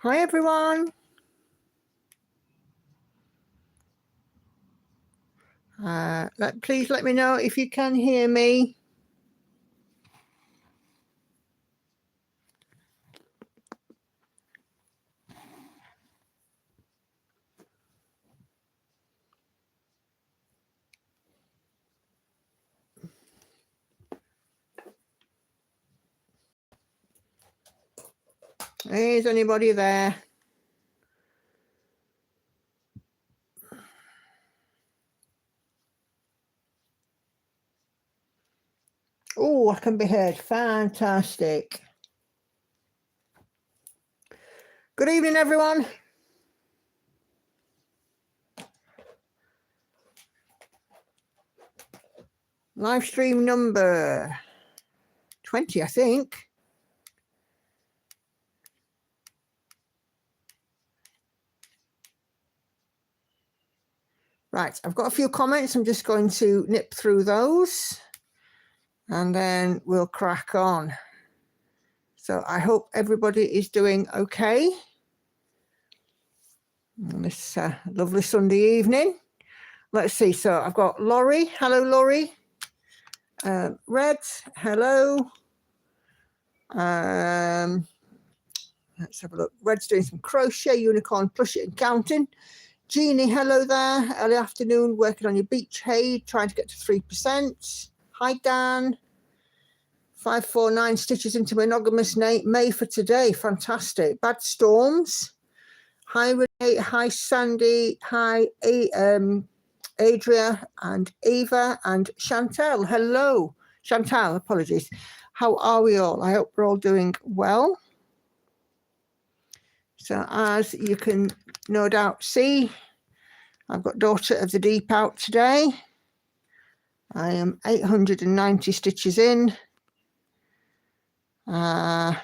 Hi, everyone. Please let me know if you can hear me. Is anybody there? Oh, I can be heard. Fantastic. Good evening, everyone. Live stream number 20, I think. Right, I've got a few comments. I'm just going to nip through those and then we'll crack on. So I hope everybody is doing okay on this lovely Sunday evening. Let's see. So I've got Laurie. Hello, Laurie. Red. Hello. Let's have a look. Red's doing some crochet, unicorn, plush it and counting. Jeannie, hello there. Early afternoon, working on your beach hay, trying to get to 3%. Hi, Dan. 549 stitches into monogamous May for today. Fantastic. Bad storms. Hi, Renee. Hi, Sandy. Hi, Adria and Eva and Chantel. Hello. Chantal, apologies. How are we all? I hope we're all doing well. So as you can no doubt see, I've got Daughter of the Deep out today. I am 890 stitches in. And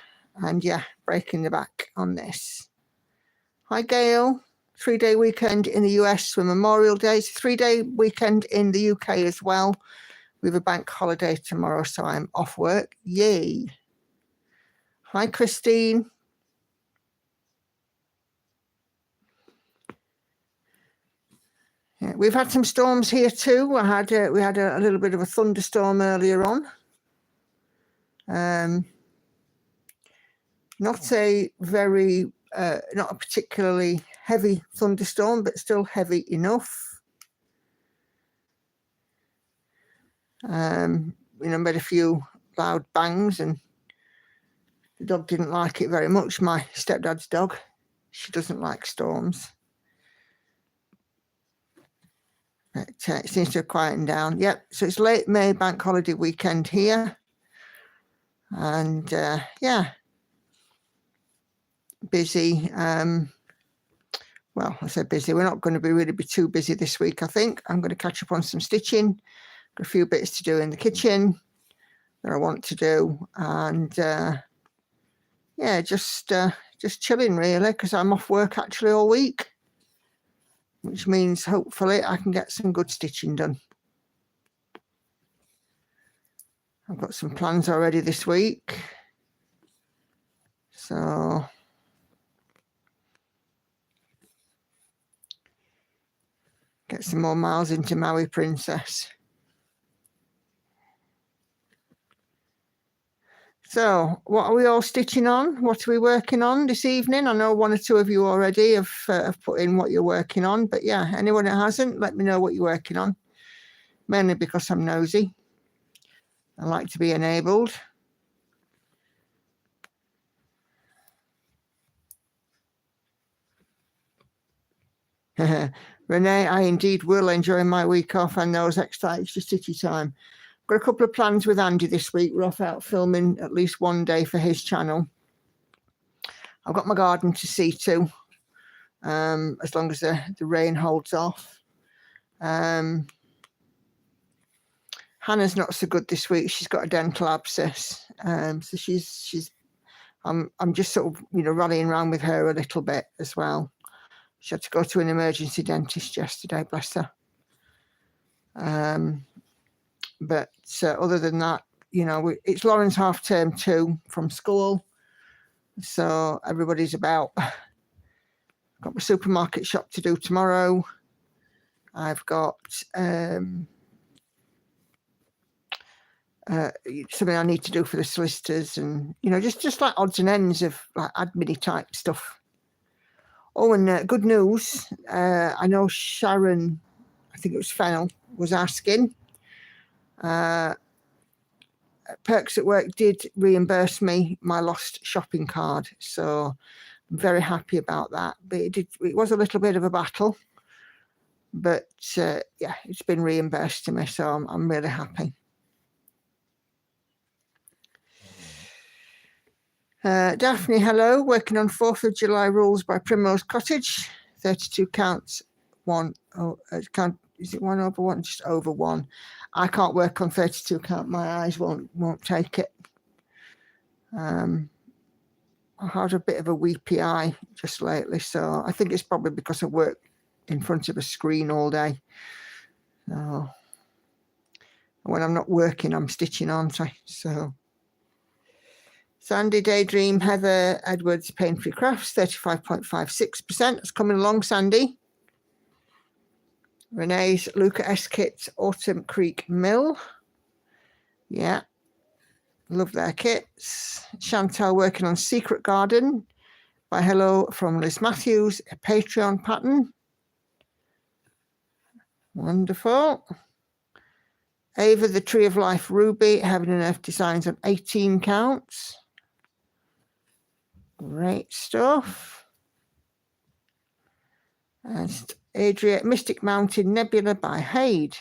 yeah, breaking the back on this. Hi, Gail. 3-day weekend in the US for Memorial Day. It's a 3-day weekend in the UK as well. We have a bank holiday tomorrow, so I'm off work. Yay. Hi, Christine. Yeah, we've had some storms here too. We had a little bit of a thunderstorm earlier on. Not a particularly heavy thunderstorm, but still heavy enough. Made a few loud bangs, and the dog didn't like it very much. My stepdad's dog, she doesn't like storms. But it seems to have quietened down. Yep, so it's late May bank holiday weekend here. And yeah, busy. Well, I say busy. We're not going to really be too busy this week, I think. I'm going to catch up on some stitching. Got a few bits to do in the kitchen that I want to do. And yeah, just chilling really, because I'm off work actually all week, which means hopefully I can get some good stitching done. I've got some plans already this week. So get some more miles into Maui Princess. So what are we all stitching on? What are we working on this evening? I know one or two of you already have put in what you're working on, but yeah, anyone that hasn't, let me know what you're working on. Mainly because I'm nosy. I like to be enabled. Renee, I indeed will enjoy my week off and those extra stitchy time. Got a couple of plans with Andy this week. We're off out filming at least one day for his channel. I've got my garden to see to, as long as the rain holds off. Hannah's not so good this week. She's got a dental abscess, so I'm just sort of rallying around with her a little bit as well. She had to go to an emergency dentist yesterday, bless her. But other than that, it's Lauren's half term too from school. So everybody's about Got my supermarket shop to do tomorrow. I've got something I need to do for the solicitors, and just like odds and ends of like admin type stuff. Oh, and good news. I know Sharon, I think it was Fennel, was asking. Perks at Work did reimburse me my lost shopping card, so I'm very happy about that. But it was a little bit of a battle, but yeah, it's been reimbursed to me, so I'm really happy. Daphne, hello. Working on 4th of July rules by Primrose Cottage. 32 counts. Is it 1 over 1? Just over 1. I can't work on 32 count. My eyes won't take it. I had a bit of a weepy eye just lately, so I think it's probably because I work in front of a screen all day. So when I'm not working, I'm stitching, aren't I? So Sandy, Daydream, Heather Edwards, Pain-Free Crafts, 35.56%. It's coming along, Sandy. Renee's Luca S. Kits, Autumn Creek Mill. Yeah, love their kits. Chantal working on Secret Garden by Hello from Liz Matthews, a Patreon pattern. Wonderful. Ava, the Tree of Life Ruby, Heaven and Earth Designs on 18 counts. Great stuff. And Adria, Mystic Mountain Nebula by Haid.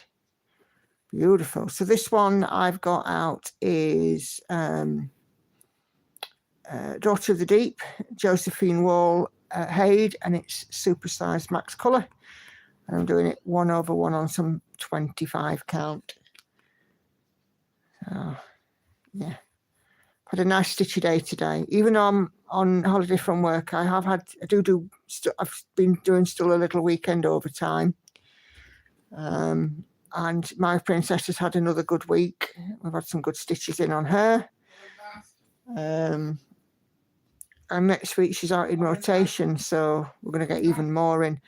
Beautiful. So this one I've got out is Daughter of the Deep, Josephine Wall, Haid, and it's supersized max colour. And I'm doing it 1 over 1 on some 25 count. So, yeah. Had a nice stitchy day today. Even though I'm on holiday from work, I've been doing still a little weekend overtime. And my princess has had another good week. We've had some good stitches in on her. And next week she's out in rotation, so we're going to get even more in.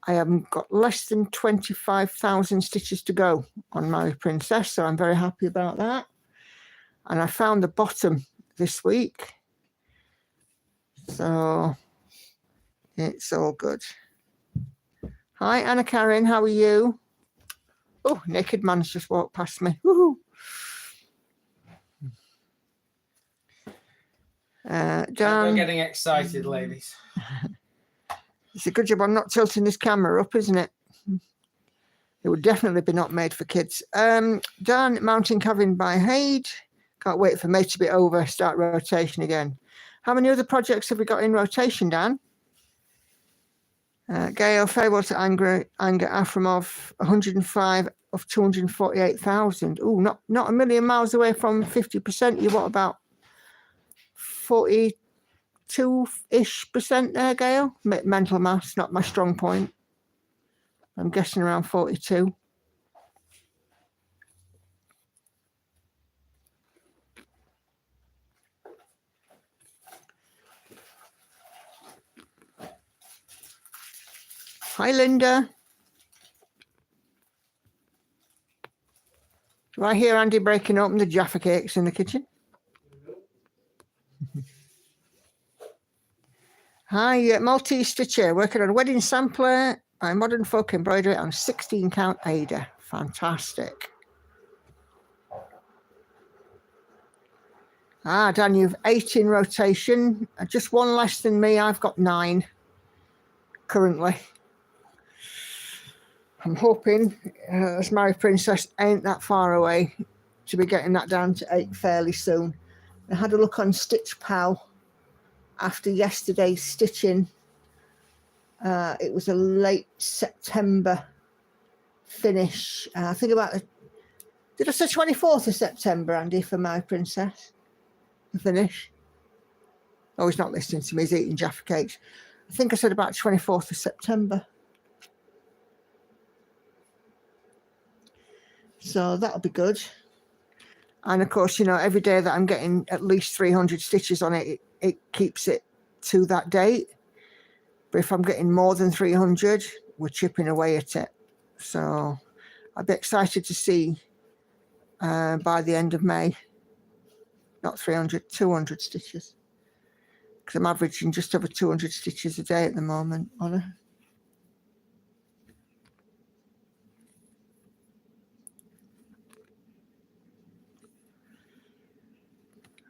I haven't got less than 25,000 stitches to go on my princess, so I'm very happy about that. And I found the bottom this week, so it's all good. Hi, Anna Karen, how are you? Oh, Naked Man's just walked past me. Woohoo! Dan, we're getting excited, ladies. It's a good job I'm not tilting this camera up, isn't it? It would definitely be not made for kids. Dan, Mountain Cabin by Haid. Can't wait for May to be over, start rotation again. How many other projects have we got in rotation, Dan? Gail, Fable to Anger Afromov, 105 of 248,000. Oh, not a million miles away from 50%. You what about 42-ish% there, Gail? Mental maths, not my strong point. I'm guessing around 42. Hi, Linda. Do I hear Andy breaking open the Jaffa cakes in the kitchen? Hi, multi-stitcher, working on a wedding sampler by Modern Folk Embroidery on 16 count Ada. Fantastic. Dan, you've 8 in rotation. Just one less than me. I've got 9 currently. I'm hoping as Mary Princess ain't that far away to be getting that down to 8 fairly soon. I had a look on Stitch Pal after yesterday's stitching. It was a late September finish. I think about did I say 24th of September, Andy, for My Princess? The finish. Oh, he's not listening to me. He's eating Jaffa cakes. I think I said about 24th of September. So that'll be good. And of course, every day that I'm getting at least 300 stitches on it, it keeps it to that date. But if I'm getting more than 300, we're chipping away at it. So I'd be excited to see by the end of May, not 300, 200 stitches. Because I'm averaging just over 200 stitches a day at the moment, Honor.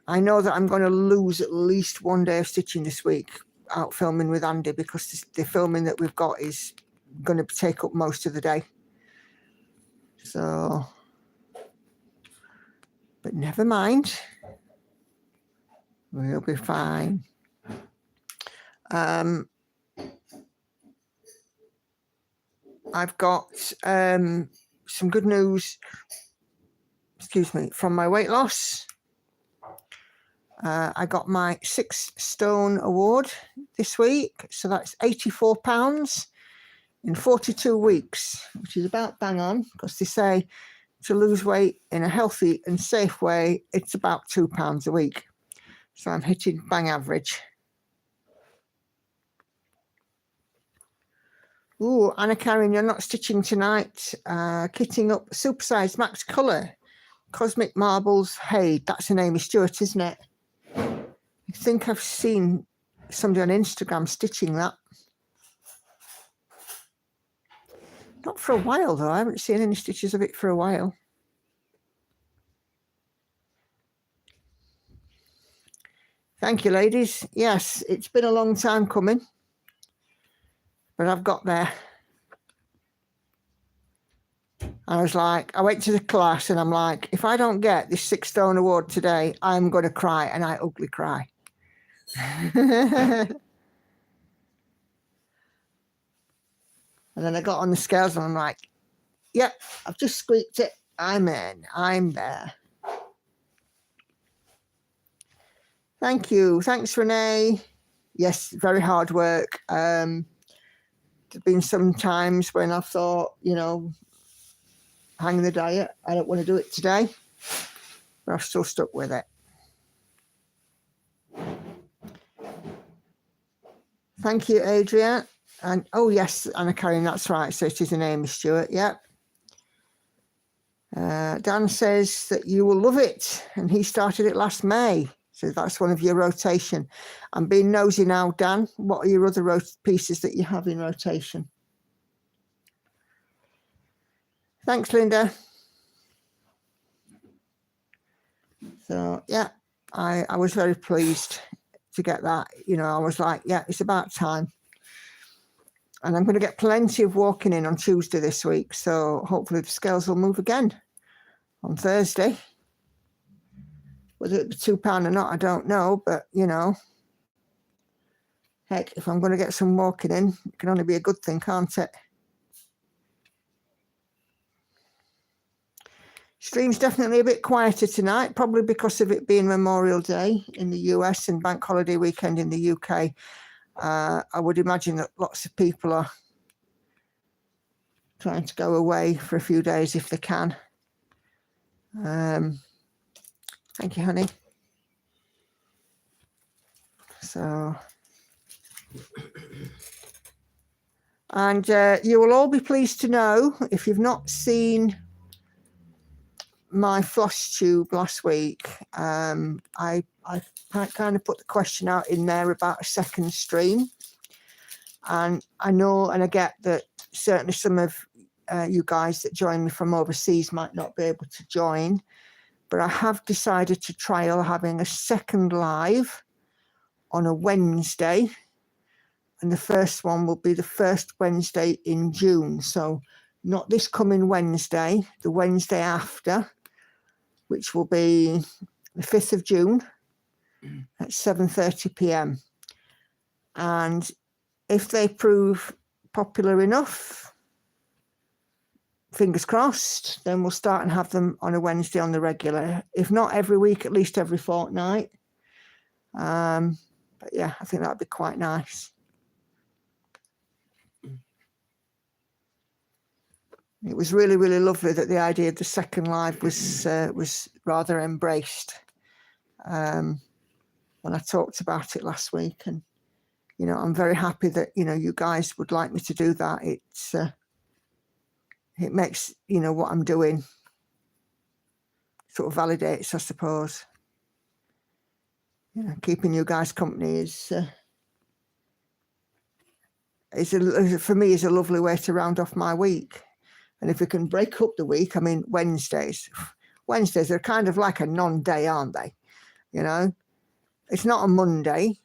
I know that I'm going to lose at least one day of stitching this week out filming with Andy, because the filming that we've got is going to take up most of the day. So, but never mind. We'll be fine. I've got some good news, excuse me, from my weight loss. I got my 6 stone award this week. So that's 84 pounds in 42 weeks, which is about bang on, because they say to lose weight in a healthy and safe way, it's about 2 pounds a week. So I'm hitting bang average. Ooh, Anna Karen, you're not stitching tonight. Kitting up Supersized Max Colour, Cosmic Marbles. Hey, that's an Amy Stewart, isn't it? I think I've seen somebody on Instagram stitching that. Not for a while, though. I haven't seen any stitches of it for a while. Thank you, ladies. Yes, it's been a long time coming, but I've got there. I was like, I went to the class and I'm like, if I don't get this 6 stone award today, I'm going to cry, and I ugly cry. And then I got on the scales and I'm like, yep, I've just squeaked it. I'm in. I'm there. Thank you. Thanks, Renee. Yes, very hard work. There's been some times when I've thought, you know, hang the diet. I don't want to do it today, but I've still stuck with it. Thank you, Adrian. And oh yes, Anna Karen, that's right. So it is an Amy Stewart. Yep. Dan says that you will love it, and he started it last May. So that's one of your rotation. I'm being nosy now, Dan. What are your other pieces that you have in rotation? Thanks, Linda. So yeah, I was very pleased to get that. You know, I was like, yeah, it's about time. And I'm going to get plenty of walking in on Tuesday this week. So hopefully the scales will move again on Thursday. Whether it be £2 or not, I don't know. But, you know, heck, if I'm going to get some walking in, it can only be a good thing, can't it? Stream's definitely a bit quieter tonight, probably because of it being Memorial Day in the US and Bank Holiday weekend in the UK. I would imagine that lots of people are trying to go away for a few days if they can. Thank you, honey. So, and you will all be pleased to know, if you've not seen my floss tube last week, I kind of put the question out in there about a second stream, and I know and I get that certainly some of you guys that join me from overseas might not be able to join, but I have decided to trial having a second live on a Wednesday, and the first one will be the first Wednesday in June. So not this coming Wednesday, the Wednesday after, which will be the 5th of June at 7:30 p.m. And if they prove popular enough, fingers crossed, then we'll start and have them on a Wednesday on the regular. If not every week, at least every fortnight. But yeah, I think that'd be quite nice. It was really, really lovely that the idea of the second live was rather embraced when I talked about it last week, and you know, I'm very happy that, you know, you guys would like me to do that. It makes, you know, what I'm doing sort of validates, I suppose. You know, keeping you guys company is for me is a lovely way to round off my week. And if we can break up the week, I mean, Wednesdays are kind of like a non-day, aren't they? You know, it's not a Monday,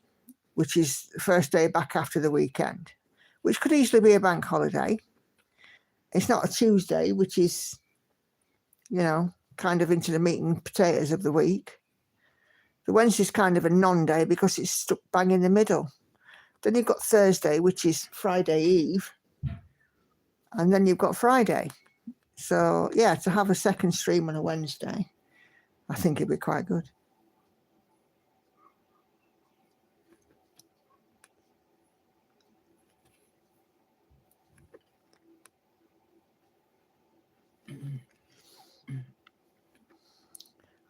which is the first day back after the weekend, which could easily be a bank holiday. It's not a Tuesday, which is, you know, kind of into the meat and potatoes of the week. The Wednesday's kind of a non-day because it's stuck bang in the middle. Then you've got Thursday, which is Friday Eve, and then you've got Friday. So, yeah, to have a second stream on a Wednesday, I think it'd be quite good.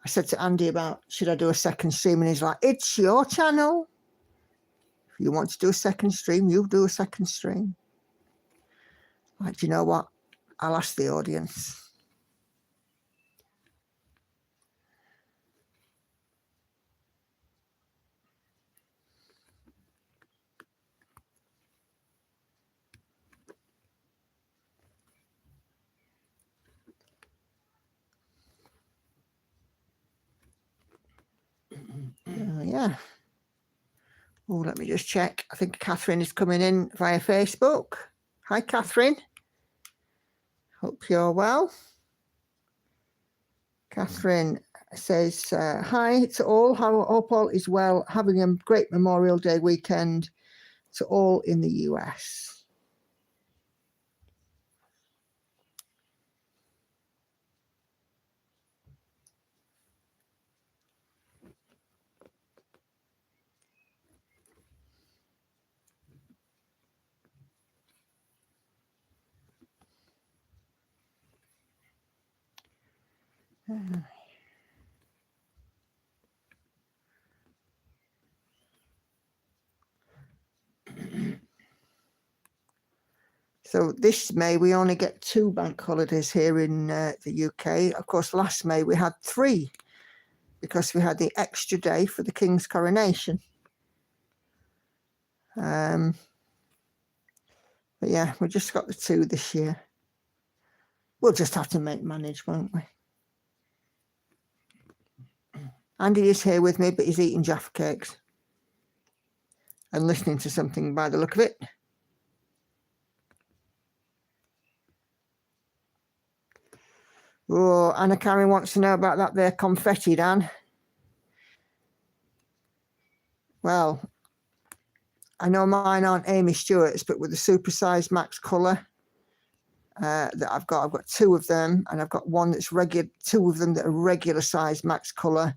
I said to Andy about, should I do a second stream? And he's like, it's your channel. If you want to do a second stream, you do a second stream. Like, do you know what? I'll ask the audience. Yeah. Oh, let me just check. I think Catherine is coming in via Facebook. Hi, Catherine. Hope you're well. Catherine says, hi to all. Hope all is well. Having a great Memorial Day weekend to all in the US. So this May, we only get 2 bank holidays here in the UK. Of course, last May we had 3 because we had the extra day for the King's coronation. But yeah, we just got the 2 this year. We'll just have to manage, won't we? Andy is here with me, but he's eating Jaffa cakes and listening to something by the look of it. Oh, Anna Karen wants to know about that there confetti, Dan. Well, I know mine aren't Amy Stewart's, but with the supersized max colour that I've got 2 of them, and I've got one that's regular, 2 of them that are regular size max colour,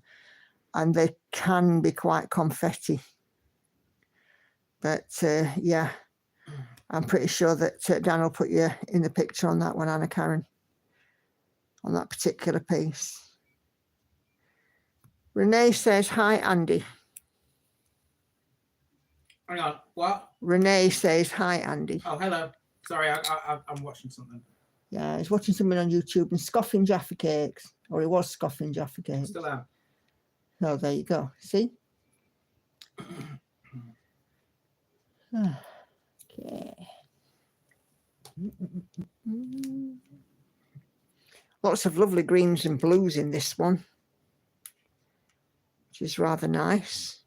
and they can be quite confetti. But yeah, I'm pretty sure that Dan will put you in the picture on that one, Anna Karen, on that particular piece. Renee says, hi, Andy. Hang on, what? Renee says, hi, Andy. Oh, hello. Sorry, I'm watching something. Yeah, he's watching something on YouTube and scoffing Jaffa cakes, or he was scoffing Jaffa cakes. Still am. Oh, there you go. See? Okay. Lots of lovely greens and blues in this one, which is rather nice.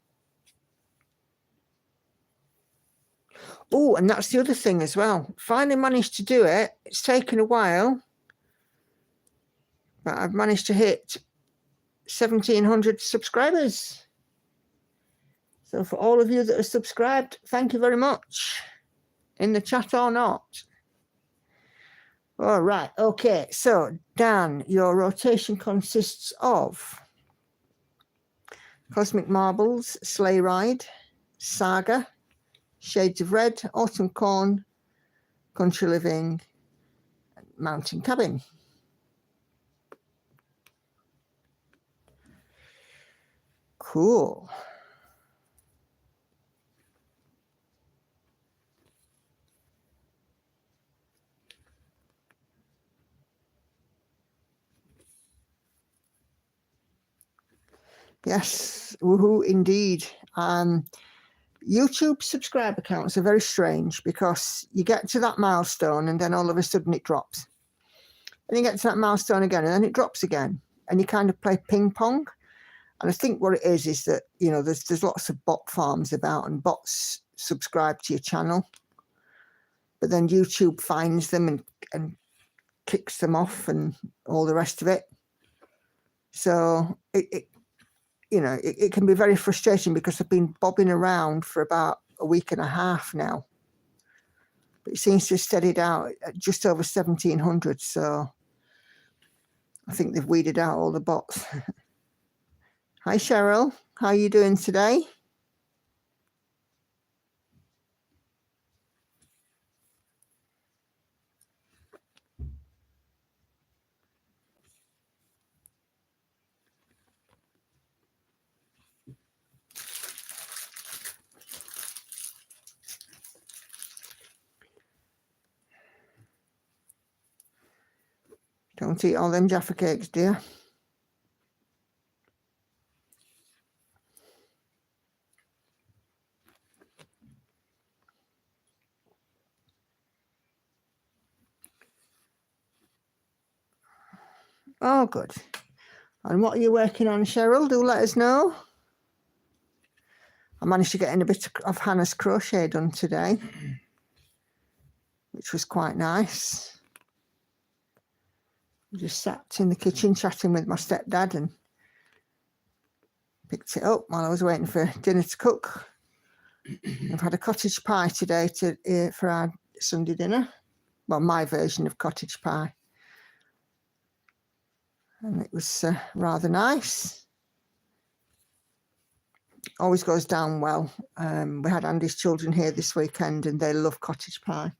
Oh, and that's the other thing as well. Finally managed to do it. It's taken a while, but I've managed to hit 1,700 subscribers. So for all of you that are subscribed, thank you very much. In the chat or not. All right. Okay. So, Dan, your rotation consists of Cosmic Marbles, Sleigh Ride, Saga, Shades of Red, Autumn Corn, Country Living, Mountain Cabin. Cool. Yes, woohoo indeed. YouTube subscriber counts are very strange because you get to that milestone and then all of a sudden it drops. And you get to that milestone again and then it drops again. And you kind of play ping pong. And I think what it is that, you know, there's lots of bot farms about and bots subscribe to your channel. But then YouTube finds them and kicks them off and all the rest of it. So it can be very frustrating because I've been bobbing around for about a week and a half now. But it seems to have steadied out at just over 1,700. So I think they've weeded out all the bots. Hi, Cheryl. How are you doing today? Don't eat all them Jaffa cakes, dear. Oh, good. And what are you working on, Cheryl? Do let us know. I managed to get in a bit of Hannah's crochet done today, which was quite nice. I just sat in the kitchen chatting with my stepdad and picked it up while I was waiting for dinner to cook. I've had a cottage pie today for our Sunday dinner. Well, my version of cottage pie. And it was rather nice. Always goes down well. We had Andy's children here this weekend and they love cottage pie.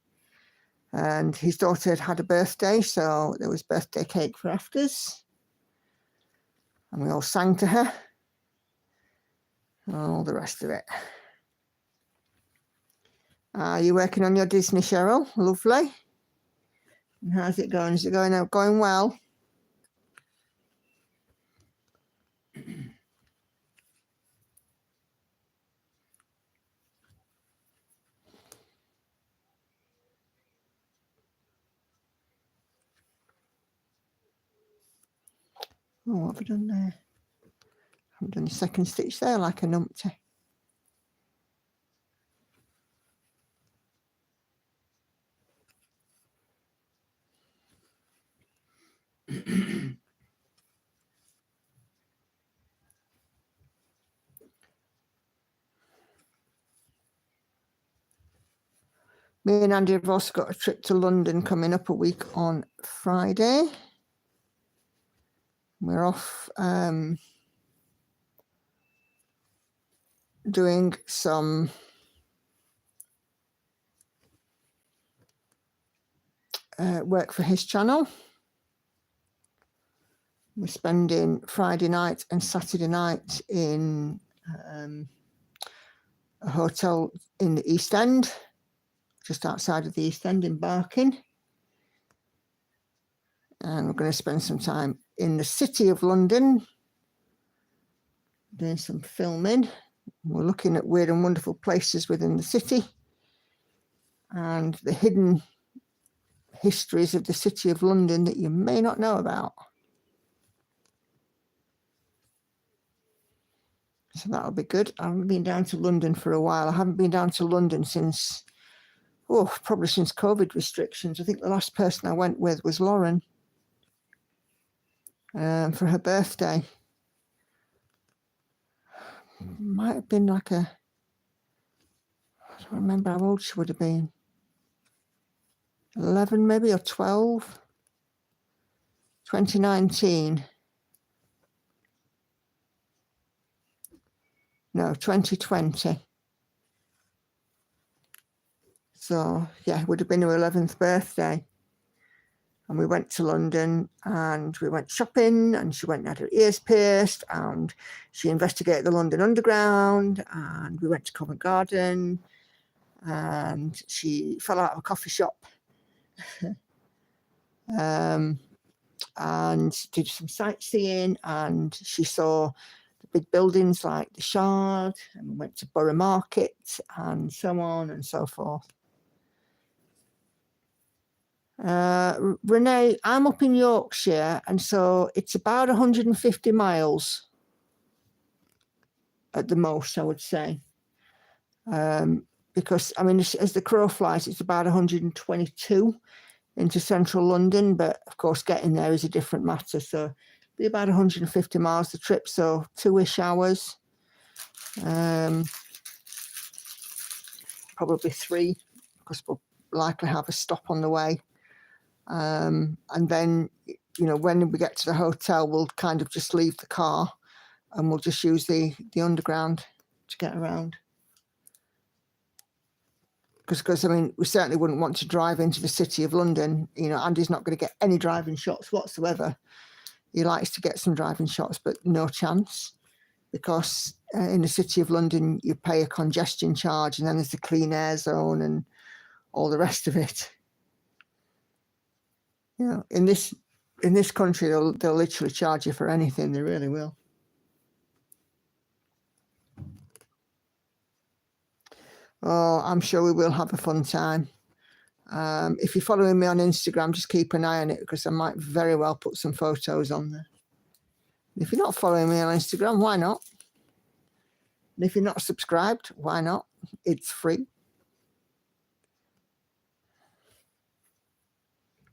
And his daughter had had a birthday, so there was birthday cake for afters. And we all sang to her. And all the rest of it. Are you working on your Disney, Cheryl? Lovely. And how's it going? Is it going well? Oh, what have I done there? I haven't done the second stitch there like a numpty. Me and Andy have also got a trip to London coming up a week on Friday. We're off doing some work for his channel. We're spending Friday night and Saturday night in a hotel in the East End, just outside of the East End in Barking. And we're going to spend some time in the city of London doing some filming. We're looking at weird and wonderful places within the city and the hidden histories of the city of London that you may not know about. So that'll be good. I haven't been down to London for a while. I haven't been down to London since, probably since COVID restrictions. I think the last person I went with was Lauren for her birthday. Might have been like I don't remember how old she would have been. 11 maybe, or 12. 2019. No, 2020. So, yeah, it would have been her 11th birthday. And we went to London and we went shopping and she went and had her ears pierced and she investigated the London Underground and we went to Covent Garden and she fell out of a coffee shop and did some sightseeing and she saw the big buildings like the Shard, and we went to Borough Market and so on and so forth. Renee, I'm up in Yorkshire, and so it's about 150 miles at the most, I would say. Because, I mean, as the crow flies, it's about 122 into central London, but of course getting there is a different matter. So be about 150 miles the trip, so 2-ish hours. Probably 3, because we'll likely have a stop on the way. And then, you know, when we get to the hotel, we'll kind of just leave the car and we'll just use the underground to get around. Because, I mean, we certainly wouldn't want to drive into the city of London. You know, Andy's not going to get any driving shots whatsoever. He likes to get some driving shots, but no chance. Because in the city of London, you pay a congestion charge, and then there's the clean air zone and all the rest of it. You know, in this country, they'll literally charge you for anything. They really will. Oh, I'm sure we will have a fun time. If you're following me on Instagram, just keep an eye on it, because I might very well put some photos on there. If you're not following me on Instagram, why not? And if you're not subscribed, why not? It's free.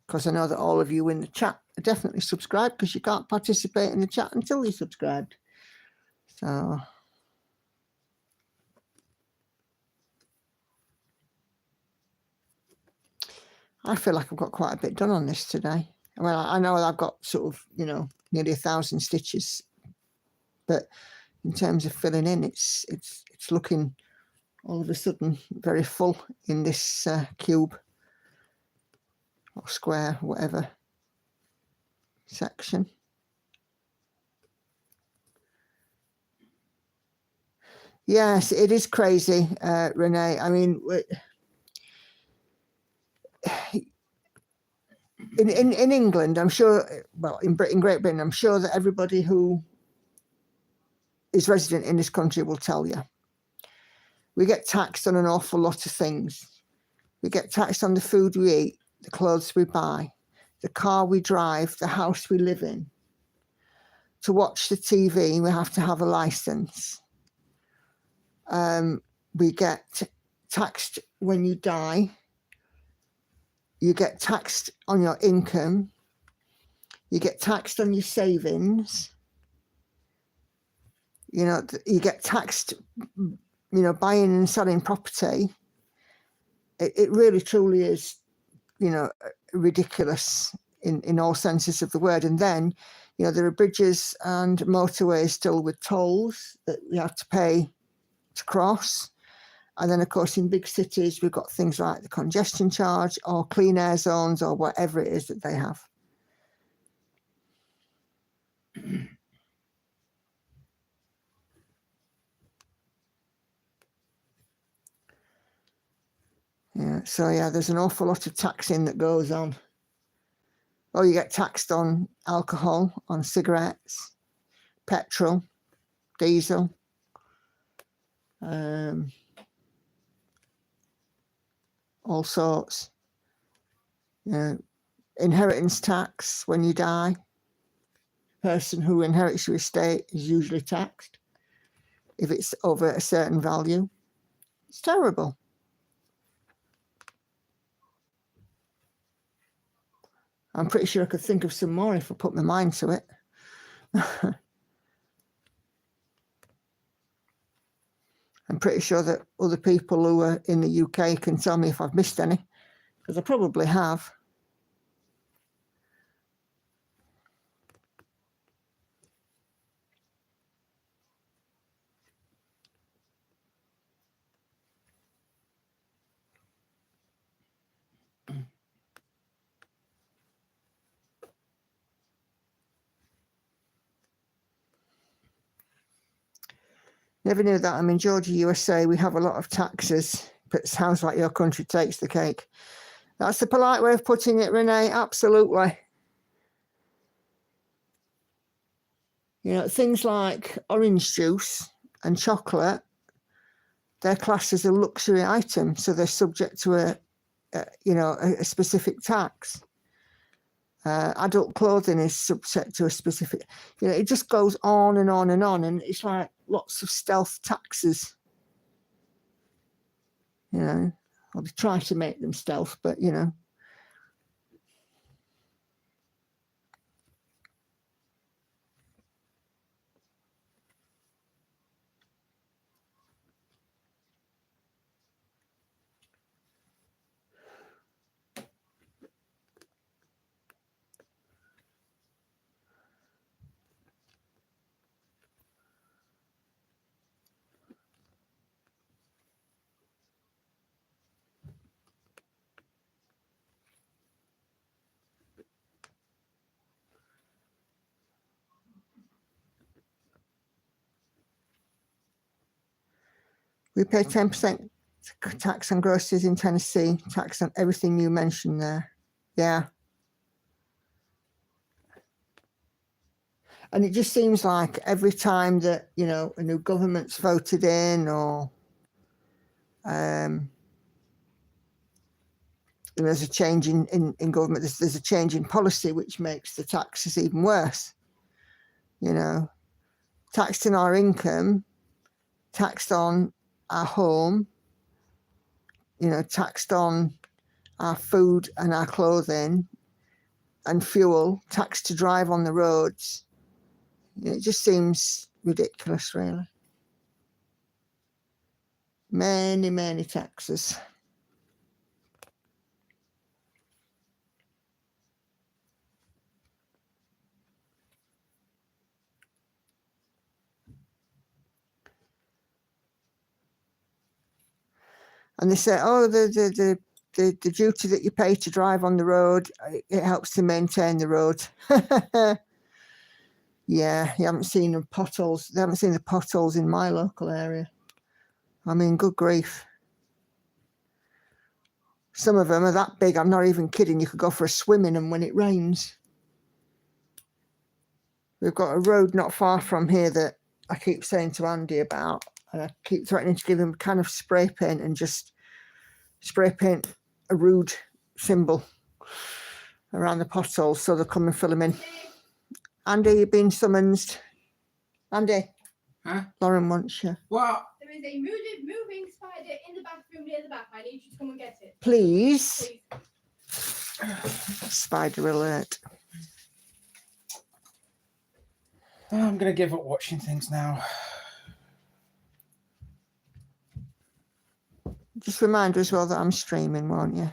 Because I know that all of you in the chat are definitely subscribed, because you can't participate in the chat until you're subscribed. So I feel like I've got quite a bit done on this today. Well, I know I've got sort of, you know, nearly 1,000 stitches, but in terms of filling in, it's looking all of a sudden very full in this cube or square, whatever section. Yes, it is crazy, Renee. I mean, in England, I'm sure, well, in Great Britain, I'm sure that everybody who is resident in this country will tell you. We get taxed on an awful lot of things. We get taxed on the food we eat, the clothes we buy, the car we drive, the house we live in. To watch the TV, we have to have a license. We get taxed when you die. You get taxed on your income. You get taxed on your savings. You know, you get taxed, you know, buying and selling property. It really, truly is, you know, ridiculous in all senses of the word. And then, you know, there are bridges and motorways still with tolls that we have to pay to cross. And then, of course, in big cities, we've got things like the congestion charge or clean air zones or whatever it is that they have. Yeah, so yeah, there's an awful lot of taxing that goes on. Oh, you get taxed on alcohol, on cigarettes, petrol, diesel, all sorts. Inheritance tax when you die. The person who inherits your estate is usually taxed if it's over a certain value. It's terrible. I'm pretty sure I could think of some more if I put my mind to it. I'm pretty sure that other people who are in the UK can tell me if I've missed any, because I probably have. Never knew that. I'm in Georgia, USA. We have a lot of taxes, but it sounds like your country takes the cake. That's the polite way of putting it, Renee. Absolutely. You know, things like orange juice and chocolate, they're classed as a luxury item, so they're subject to a specific tax. Adult clothing is subject to a specific, you know, it just goes on and on and on, and it's like lots of stealth taxes. You know, or they try to make them stealth, but you know. We pay 10% tax on groceries in Tennessee, tax on everything you mentioned there. Yeah. And it just seems like every time that, you know, a new government's voted in, or there's a change in government, there's a change in policy which makes the taxes even worse. You know, taxed on our income, taxed on our home, you know, taxed on our food and our clothing and fuel, taxed to drive on the roads. You know, it just seems ridiculous, really. Many, many taxes. And they say, oh, the duty that you pay to drive on the road, it helps to maintain the road. Yeah, you haven't seen the potholes. They haven't seen the potholes in my local area. I mean, good grief. Some of them are that big, I'm not even kidding. You could go for a swim in them when it rains. We've got a road not far from here that I keep saying to Andy about, and I keep threatening to give him a can of spray paint and just spray paint a rude symbol around the potholes so they'll come and fill them in. Andy, you've been summoned. Andy. Huh? Lauren wants you. What? There is a moving spider in the bathroom near the bath. I need you to come and get it. Please. Please. Spider alert. Oh, I'm going to give up watching things now. Just remind her as well that I'm streaming, won't you?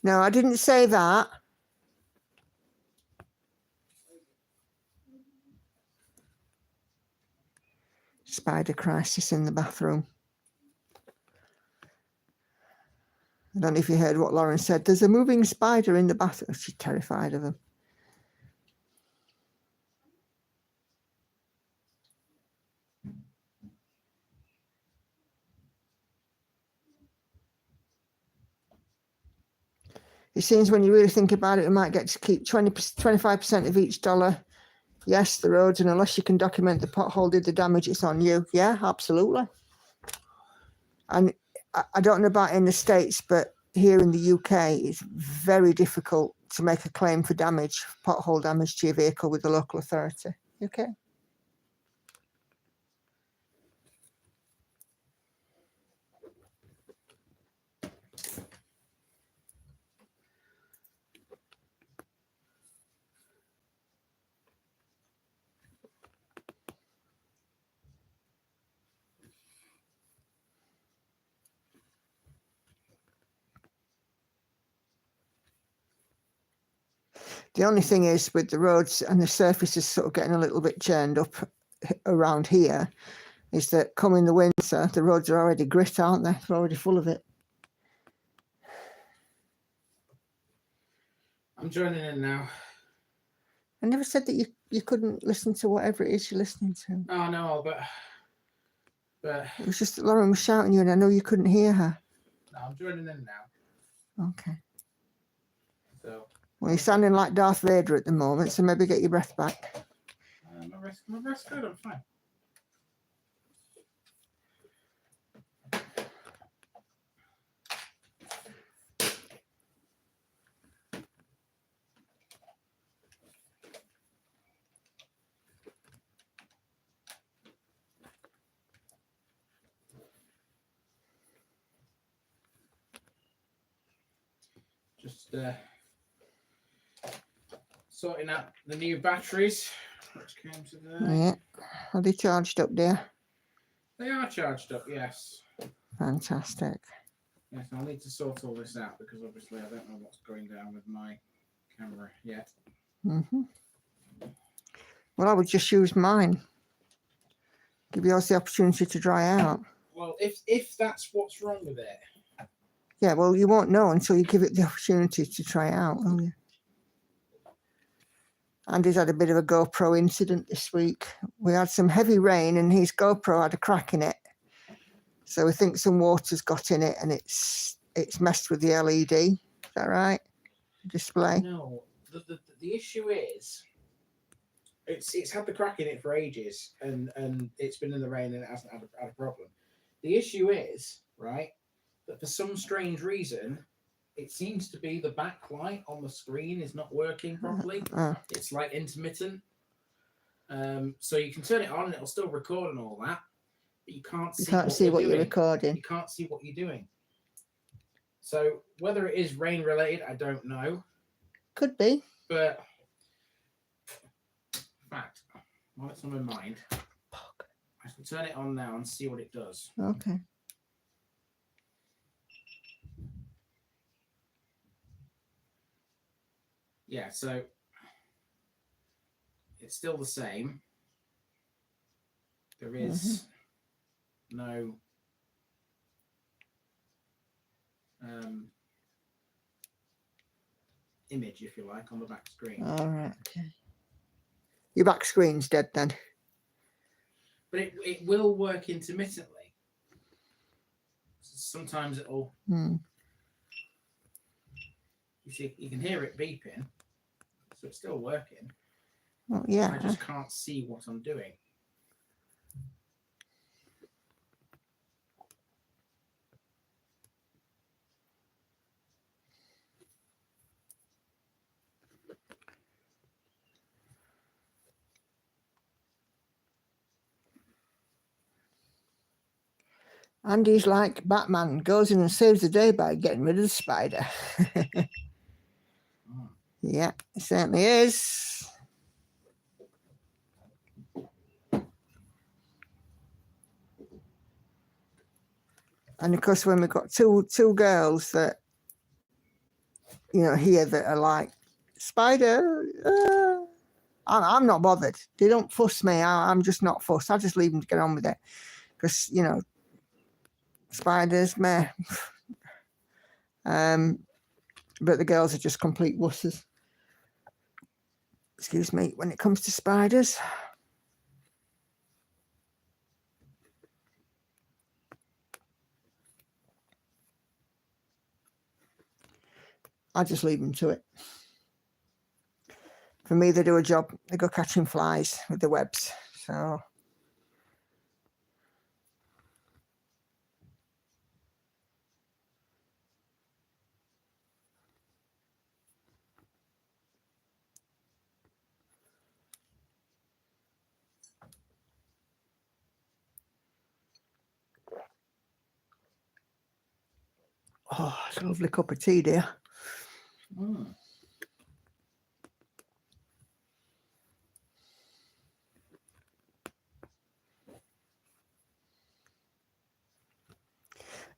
No, I didn't say that. Spider crisis in the bathroom. I don't know if you heard what Lauren said. There's a moving spider in the bathroom. She's terrified of them. It seems when you really think about it, we might get to keep 25% of each dollar. Yes, the roads, and unless you can document the pothole did the damage, it's on you. Yeah, absolutely. And I don't know about in the States, but here in the UK, it's very difficult to make a claim for damage, pothole damage to your vehicle with the local authority. Okay. The only thing is with the roads and the surfaces sort of getting a little bit churned up around here is that coming the winter, the roads are already grit, aren't they? They're already full of it. I'm joining in now. I never said that you couldn't listen to whatever it is you're listening to. Oh, no, but It was just that Lauren was shouting you and I know you couldn't hear her. no, I'm joining in now. Okay. So Well, you're sounding like Darth Vader at the moment, so maybe get your breath back. my breath's good. I'm fine. Just sorting out the new batteries which came today. Yeah. Are they charged up, dear? They are charged up, yes. Fantastic. Yes, I'll need to sort all this out because obviously I don't know what's going down with my camera yet. Mm-hmm. Well, I would just use mine. Give yours the opportunity to dry out. Well, if that's what's wrong with it. Yeah, well, you won't know until you give it the opportunity to try out, will you? Andy's had a bit of a GoPro incident this week. We had some heavy rain and his GoPro had a crack in it. So we think some water's got in it and it's messed with the LED. Is that right? Display. No, the issue is it's had the crack in it for ages and it's been in the rain and it hasn't had a problem. The issue is, right, that for some strange reason, it seems to be the backlight on the screen is not working properly. It's like intermittent. So you can turn it on and it'll still record and all that, but you can't see what you're recording. You can't see what you're doing. So whether it is rain related, I don't know. Could be. But in fact, while it's on my mind, I can turn it on now and see what it does. Okay. Yeah, so it's still the same. There is no image, if you like, on the back screen. All right. Okay. Your back screen's dead then. But it will work intermittently. Sometimes it'll. You see, you can hear it beeping, so it's still working. Well, yeah. I just can't see what I'm doing. Andy's like Batman, goes in and saves the day by getting rid of the spider. Yeah, it certainly is. And of course, when we've got two girls that, you know, here that are like, spider, I'm not bothered. They don't fuss me. I'm just not fussed. I just leave them to get on with it. Because, you know, spiders, meh. But the girls are just complete wusses. Excuse me, when it comes to spiders. I just leave them to it. For me, they do a job. They go catching flies with the webs. So oh, it's a lovely cup of tea, dear.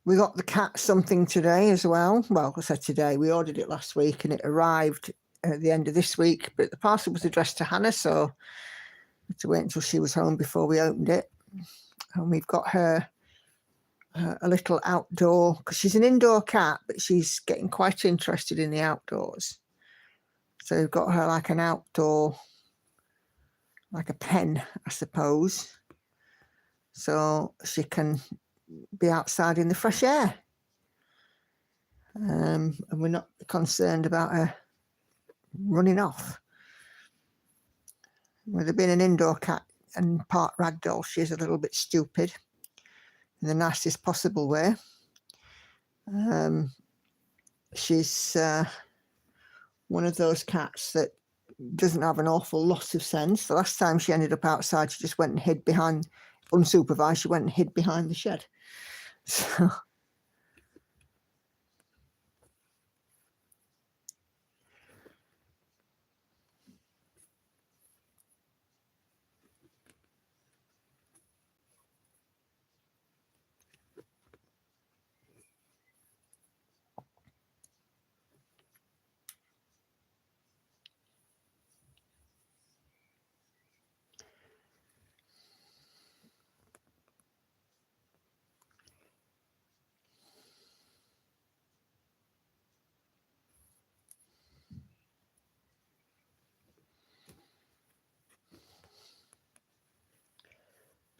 We got the cat something today as well. Well, I said today. We ordered it last week and it arrived at the end of this week. But the parcel was addressed to Hannah, so we had to wait until she was home before we opened it. And we've got her a little outdoor, because she's an indoor cat, but she's getting quite interested in the outdoors. So we've got her like an outdoor, like a pen, I suppose. So she can be outside in the fresh air. And we're not concerned about her running off. With her being an indoor cat and part ragdoll, she's a little bit stupid in the nicest possible way. She's one of those cats that doesn't have an awful lot of sense. The last time she ended up outside, she just went and hid behind, unsupervised, she went and hid behind the shed. So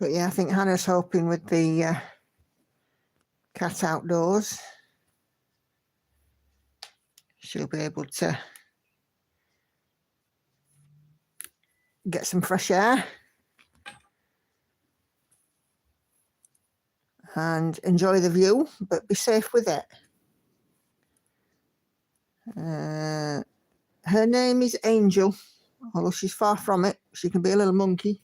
but yeah, I think Hannah's hoping with the cat outdoors, she'll be able to get some fresh air and enjoy the view, but be safe with it. Her name is Angel, although she's far from it. She can be a little monkey.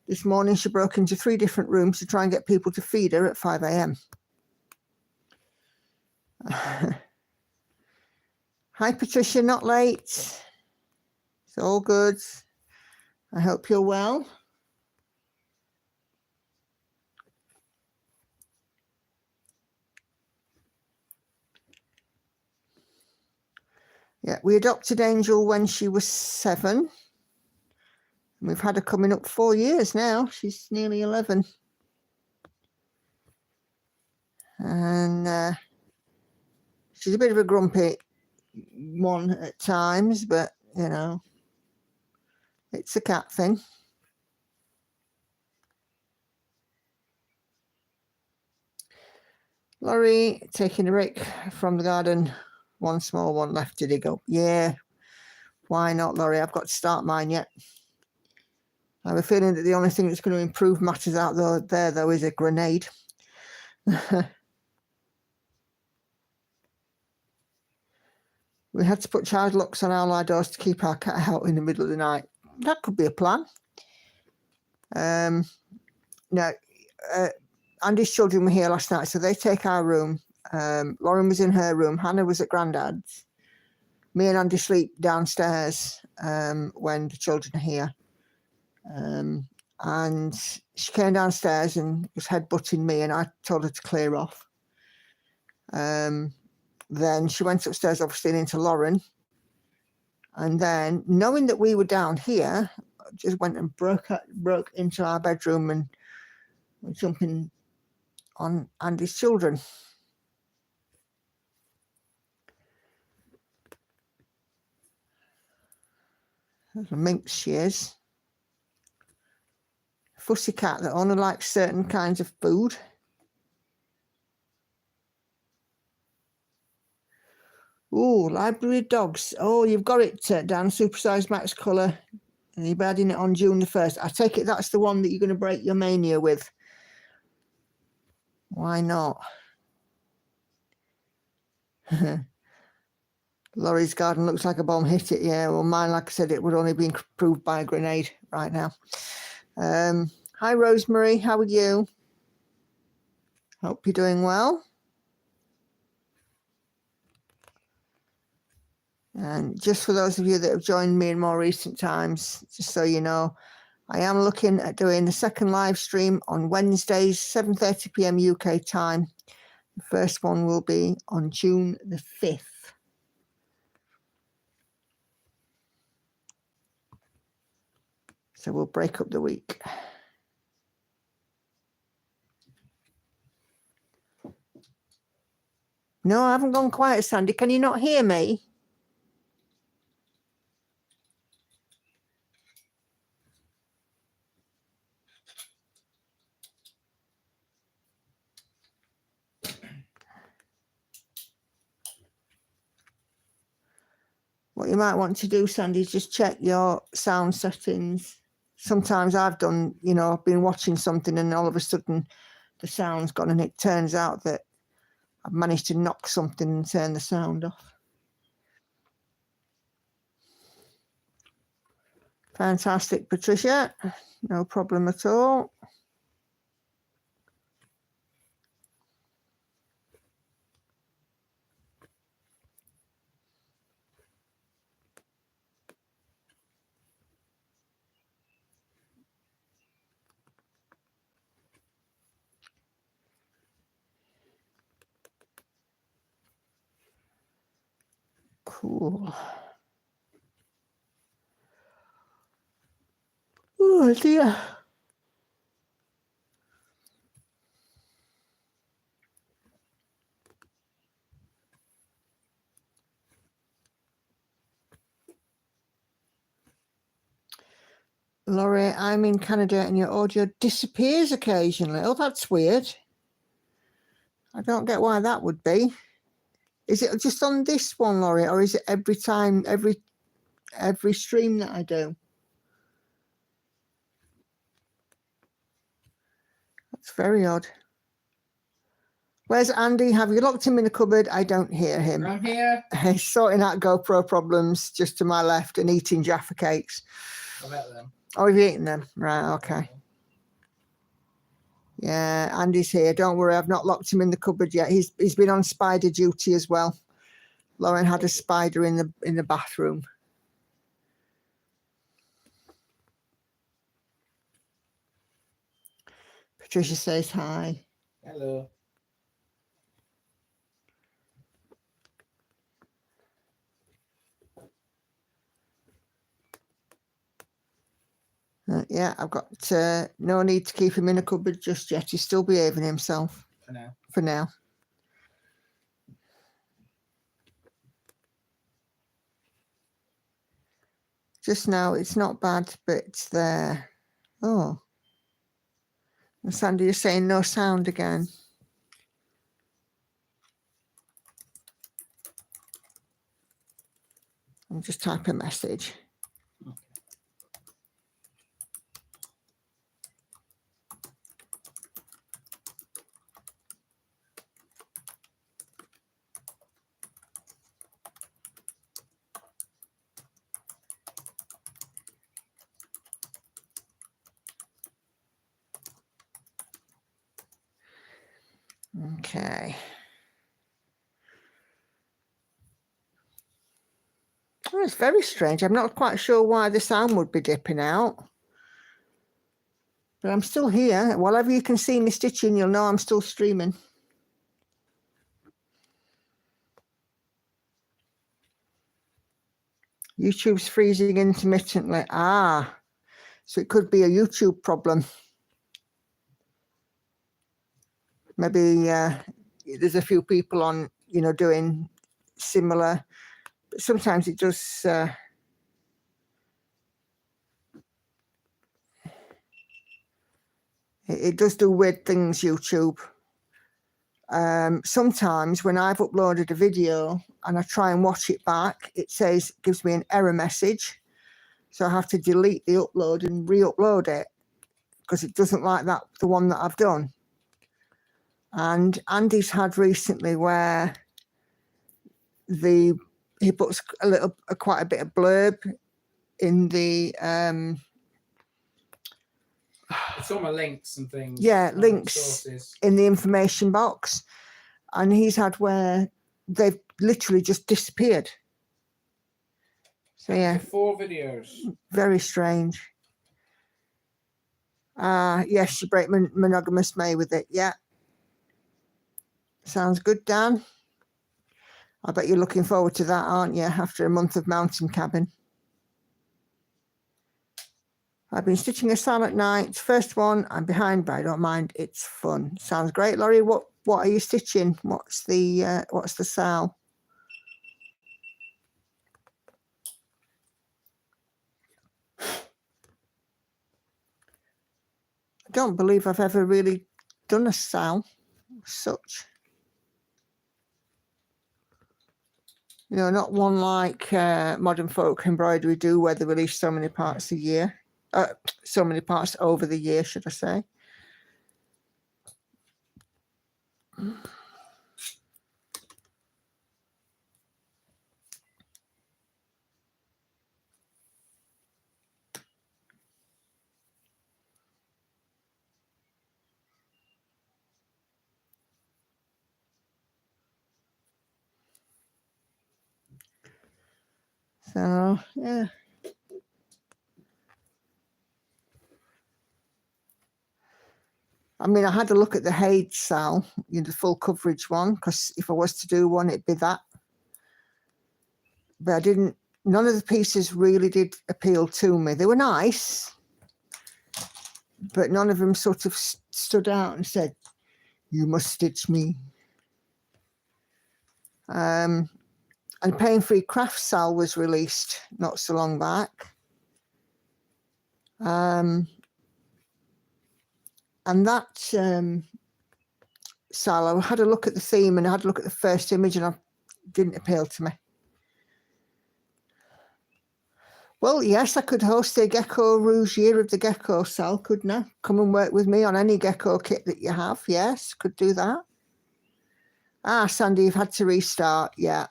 This morning she broke into 3 different rooms to try and get people to feed her at 5 a.m. Hi Patricia, not late. It's all good. I hope you're well. Yeah, we adopted Angel when she was 7. We've had her coming up 4 years now. She's nearly 11. And she's a bit of a grumpy one at times, but, you know, it's a cat thing. Laurie, taking a break from the garden. One small, one left to dig up. Yeah, why not, Laurie? I've got to start mine yet. I have a feeling that the only thing that's going to improve matters out there, though, is a grenade. We had to put child locks on our doors to keep our cat out in the middle of the night. That could be a plan. No, Andy's children were here last night, so they take our room. Lauren was in her room. Hannah was at Grandad's. Me and Andy sleep downstairs when the children are here. And she came downstairs and was headbutting me, and I told her to clear off. Then she went upstairs, obviously, and into Lauren. And then, knowing that we were down here, just went and broke into our bedroom and was jumping on Andy's children. There's a minx she is. Fussy cat that only likes certain kinds of food. Oh, library of dogs. Oh, you've got it, Dan. Supersized Max colour. And you're adding it on June the 1st. I take it that's the one that you're going to break your mania with. Why not? Laurie's garden looks like a bomb hit it. Yeah, well, mine, like I said, it would only be improved by a grenade right now. Hi, Rosemary. How are you? Hope you're doing well. And just for those of you that have joined me in more recent times, just so you know, I am looking at doing the second live stream on Wednesdays, 7:30 p.m. UK time. The first one will be on June the 5th. So we'll break up the week. No, I haven't gone quiet, Sandy. Can you not hear me? What you might want to do, Sandy, is just check your sound settings. Sometimes I've done, you know, I've been watching something and all of a sudden the sound's gone, and it turns out that I've managed to knock something and turn the sound off. Fantastic, Patricia. No problem at all. Cool. Oh dear. Laurie, I'm in Canada and your audio disappears occasionally. Oh, that's weird. I don't get why that would be. Is it just on this one, Laurie, or is it every time, every stream that I do? That's very odd. Where's Andy? Have you locked him in the cupboard? I don't hear him. I'm here. He's sorting out GoPro problems just to my left and eating Jaffa cakes. I've ate them. Oh, you've eaten them? Right, okay. Yeah, Andy's here. Don't worry, I've not locked him in the cupboard yet. He's been on spider duty as well. Lauren had a spider in the bathroom. Patricia says hi. Hello. Yeah, I've got no need to keep him in a cupboard just yet. He's still behaving himself. For now. For now. Just now, it's not bad, but it's there. Oh. And Sandy, you're saying no sound again. I'll just type a message. Okay. Oh, it's very strange. I'm not quite sure why the sound would be dipping out. But I'm still here. Whatever you can see me stitching, you'll know I'm still streaming. YouTube's freezing intermittently. Ah, so it could be a YouTube problem. Maybe there's a few people on, you know, doing similar. But sometimes it does. It does do weird things, YouTube. Sometimes when I've uploaded a video and I try and watch it back, it gives me an error message. So I have to delete the upload and re-upload it because it doesn't like the one that I've done. And Andy's had recently where he puts quite a bit of blurb in the It's all my links and things. Yeah, links in the information box. And he's had where they've literally just disappeared. So yeah. 4 videos. Very strange. Yes, you break monogamous May with it. Yeah. Sounds good, Dan. I bet you're looking forward to that, aren't you, after a month of mountain cabin? I've been stitching a SAL at night. First one, I'm behind, but I don't mind. It's fun. Sounds great, Laurie. What are you stitching? What's the SAL? I don't believe I've ever really done a SAL as such. You know, not one like Modern Folk Embroidery do, where they release so many parts a year. So many parts over the year, should I say. So, yeah. I mean, I had a look at the Haid Sal, you know, the full coverage one, because if I was to do one, it'd be that. But I didn't, none of the pieces really did appeal to me. They were nice, but none of them sort of stood out and said, you must stitch me. And Pain Free Craft Sal was released not so long back. And that Sal, I had a look at the theme and I had a look at the first image and it didn't appeal to me. Well, yes, I could host a Gecko Rouge Year of the Gecko Sal, couldn't I? Come and work with me on any Gecko kit that you have. Yes, could do that. Ah, Sandy, you've had to restart. Yeah.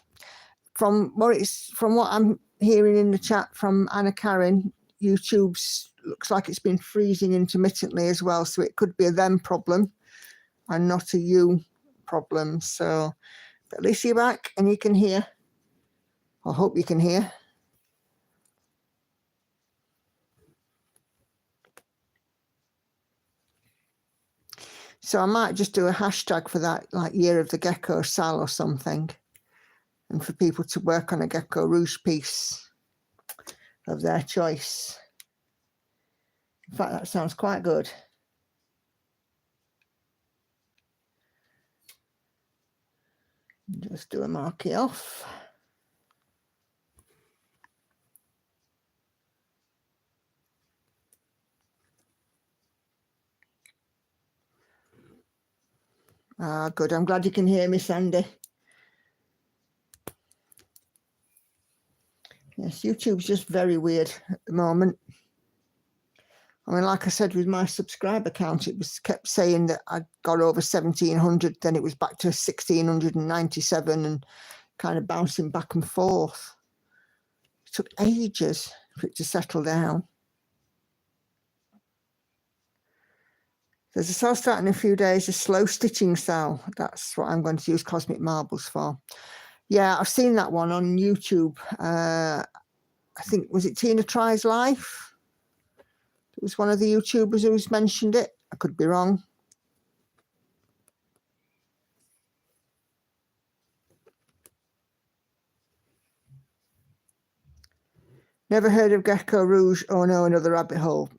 From what I'm hearing in the chat from Anna Karen, YouTube's looks like it's been freezing intermittently as well. So it could be a them problem and not a you problem. So, but at least you're back and you can hear. I hope you can hear. So I might just do a hashtag for that, like Year of the Gecko Sal or something. And for people to work on a Gecko Rouge piece of their choice. In fact, that sounds quite good. Just do a marquee off. Ah, good. I'm glad you can hear me, Sandy. Yes, YouTube's just very weird at the moment. I mean, like I said, with my subscriber count, it was kept saying that I got over 1,700, then it was back to 1,697 and kind of bouncing back and forth. It took ages for it to settle down. There's a sale starting in a few days, a slow stitching sale. That's what I'm going to use Cosmic Marbles for. Yeah, I've seen that one on YouTube. I think, was it Tina Tries Life? It was one of the YouTubers who's mentioned it. I could be wrong. Never heard of Gecko Rouge. Oh no, another rabbit hole.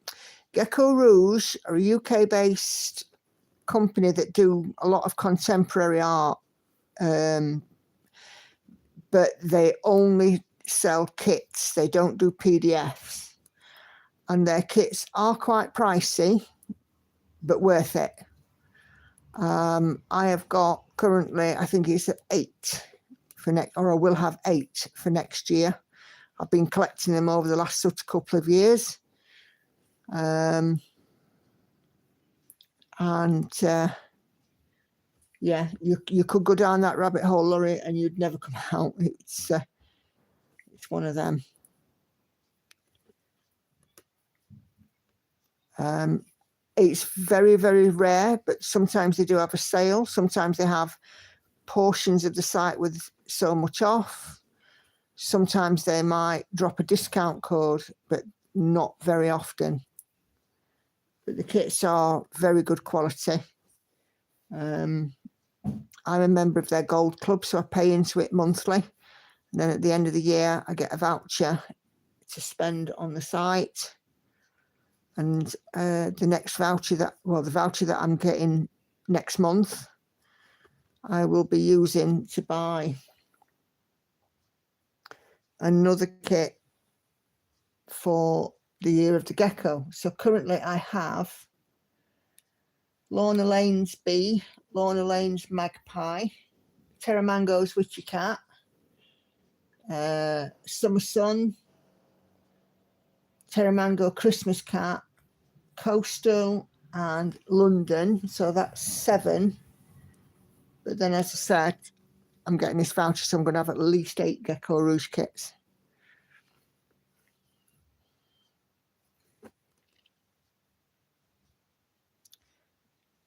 Gecko Rouge are a UK-based company that do a lot of contemporary art, but they only sell kits. They don't do PDFs. And their kits are quite pricey, but worth it. I have got currently, I think it's 8 for next, or I will have 8 for next year. I've been collecting them over the last sort of couple of years. Yeah, you could go down that rabbit hole, Laurie, and you'd never come out. It's one of them. It's very, very rare, but sometimes they do have a sale. Sometimes they have portions of the site with so much off. Sometimes they might drop a discount code, but not very often. But the kits are very good quality. I'm a member of their gold club, so I pay into it monthly. And then at the end of the year, I get a voucher to spend on the site. And the next voucher the voucher that I'm getting next month, I will be using to buy another kit for the Year of the Gecko. So currently I have Lorna Lane's Bee, Lorna Lane's Magpie, Terramango's Witchy Cat, Summer Sun, Terramango Christmas Cat, Coastal and London. So that's 7. But then, as I said, I'm getting this voucher, so I'm going to have at least 8 Gecko Rouge kits.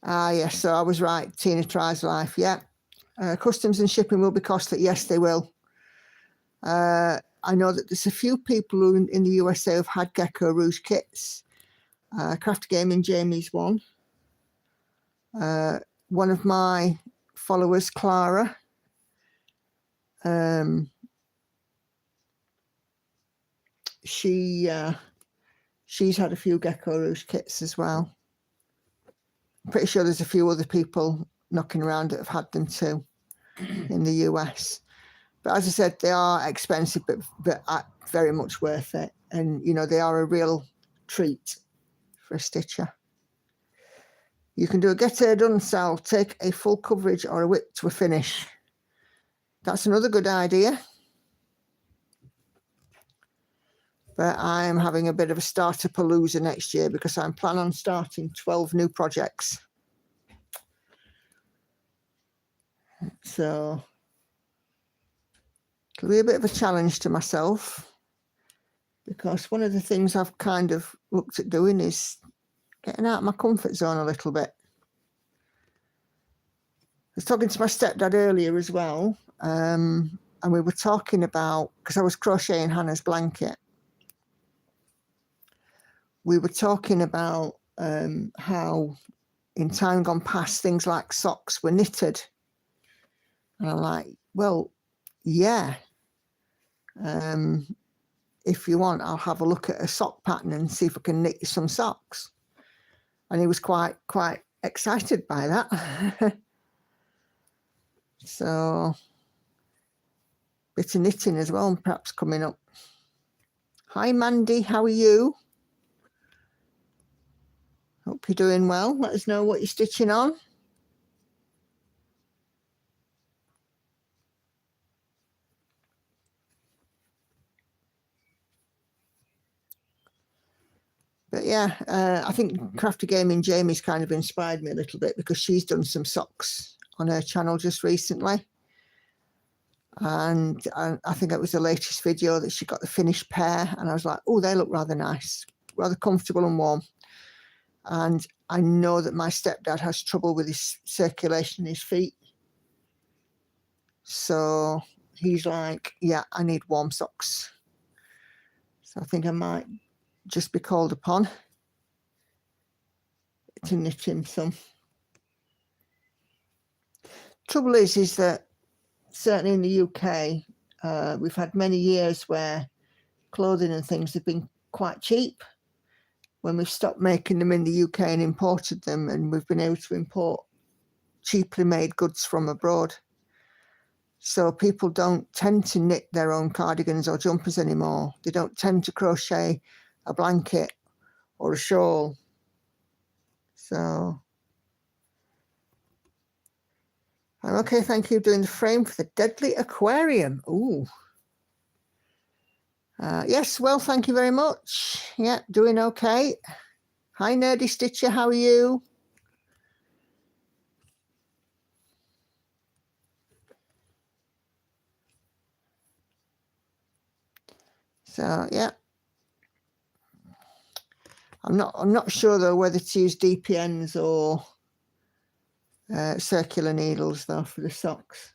Ah, yes, so I was right. Tina Tries Life, yeah. Customs and shipping will be costly. Yes, they will. I know that there's a few people who in the USA have had Gecko Rouge kits. Craft Gaming Jamie's one. One of my followers, Clara, she's had a few Gecko Rouge kits as well. I'm pretty sure there's a few other people knocking around that have had them too in the US. But as I said, they are expensive, but very much worth it. And, you know, they are a real treat for a stitcher. You can do a get her done, Sal. Take a full coverage or a whip to a finish. That's another good idea. But I'm having a bit of a starter palooza next year because I'm planning on starting 12 new projects. So it'll be a bit of a challenge to myself, because one of the things I've kind of looked at doing is getting out of my comfort zone a little bit. I was talking to my stepdad earlier as well, and we were talking about, because I was crocheting Hannah's blanket, we were talking about how in time gone past things like socks were knitted. And I'm like, well, yeah. If you want, I'll have a look at a sock pattern and see if I can knit you some socks. And he was quite excited by that. So, bit of knitting as well, perhaps coming up. Hi, Mandy, how are you? Hope you're doing well. Let us know what you're stitching on. But yeah, I think Crafty Gaming Jamie's kind of inspired me a little bit, because she's done some socks on her channel just recently. And I think it was the latest video that she got the finished pair. And I was like, oh, they look rather nice, rather comfortable and warm. And I know that my stepdad has trouble with his circulation in his feet. So he's like, yeah, I need warm socks. So I think I might just be called upon to knit him some. Trouble is that certainly in the UK, we've had many years where clothing and things have been quite cheap when we've stopped making them in the UK and imported them, and we've been able to import cheaply made goods from abroad. So people don't tend to knit their own cardigans or jumpers anymore. They don't tend to crochet a blanket or a shawl. So I'm okay, thank you. Doing the frame for the Deadly Aquarium. Ooh. Yes, well, thank you very much. Yeah, doing okay. Hi, Nerdy Stitcher, how are you? So yeah, I'm not sure though whether to use DPNs or circular needles though for the socks.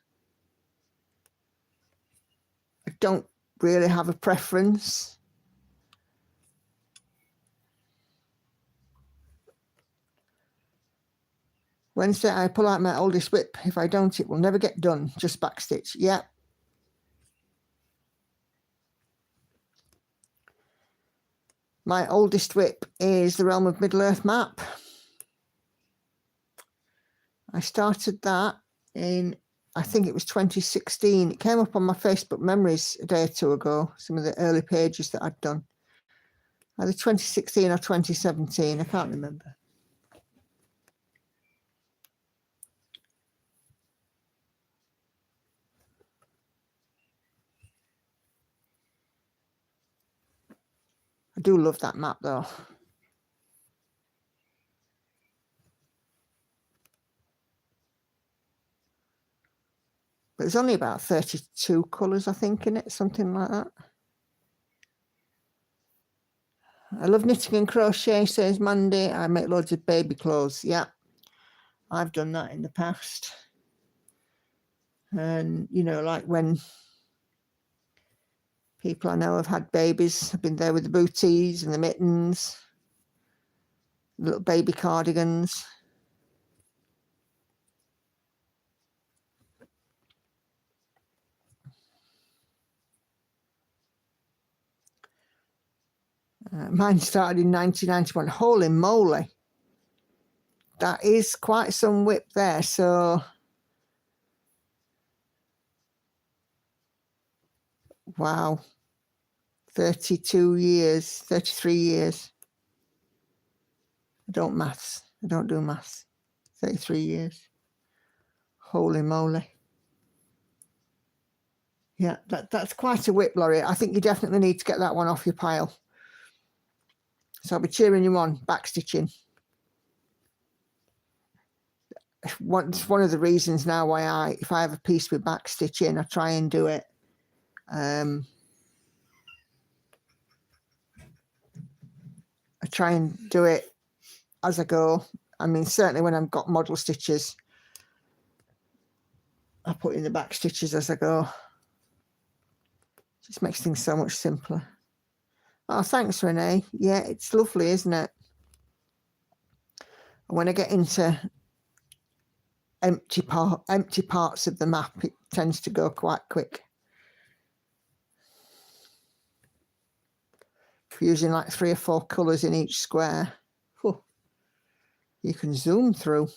I don't really have a preference. Wednesday, I pull out my oldest whip. If I don't, it will never get done. Just backstitch. Yeah. My oldest whip is the Realm of Middle-earth map. I started that in, I think it was 2016. It came up on my Facebook memories a day or two ago, some of the early pages that I'd done. Either 2016 or 2017, I can't remember. I do love that map though. But there's only about 32 colours, I think, in it, something like that. I love knitting and crochet, says Mandy. I make loads of baby clothes. Yeah, I've done that in the past. And, you know, like when people I know have had babies, I've been there with the booties and the mittens, little baby cardigans. Mine started in 1991. Holy moly. That is quite some whip there. So, wow. 32 years, 33 years. I don't maths. I don't do maths. 33 years. Holy moly. Yeah, that's quite a whip, Laurie. I think you definitely need to get that one off your pile. So I'll be cheering you on, backstitching. It's one of the reasons now why if I have a piece with backstitching, I try and do it. I try and do it as I go. I mean, certainly when I've got model stitches, I put in the back stitches as I go. Just makes things so much simpler. Oh, thanks, Renee. Yeah, it's lovely, isn't it? When I get into empty parts of the map, it tends to go quite quick. If you're using like 3 or 4 colours in each square, you can zoom through.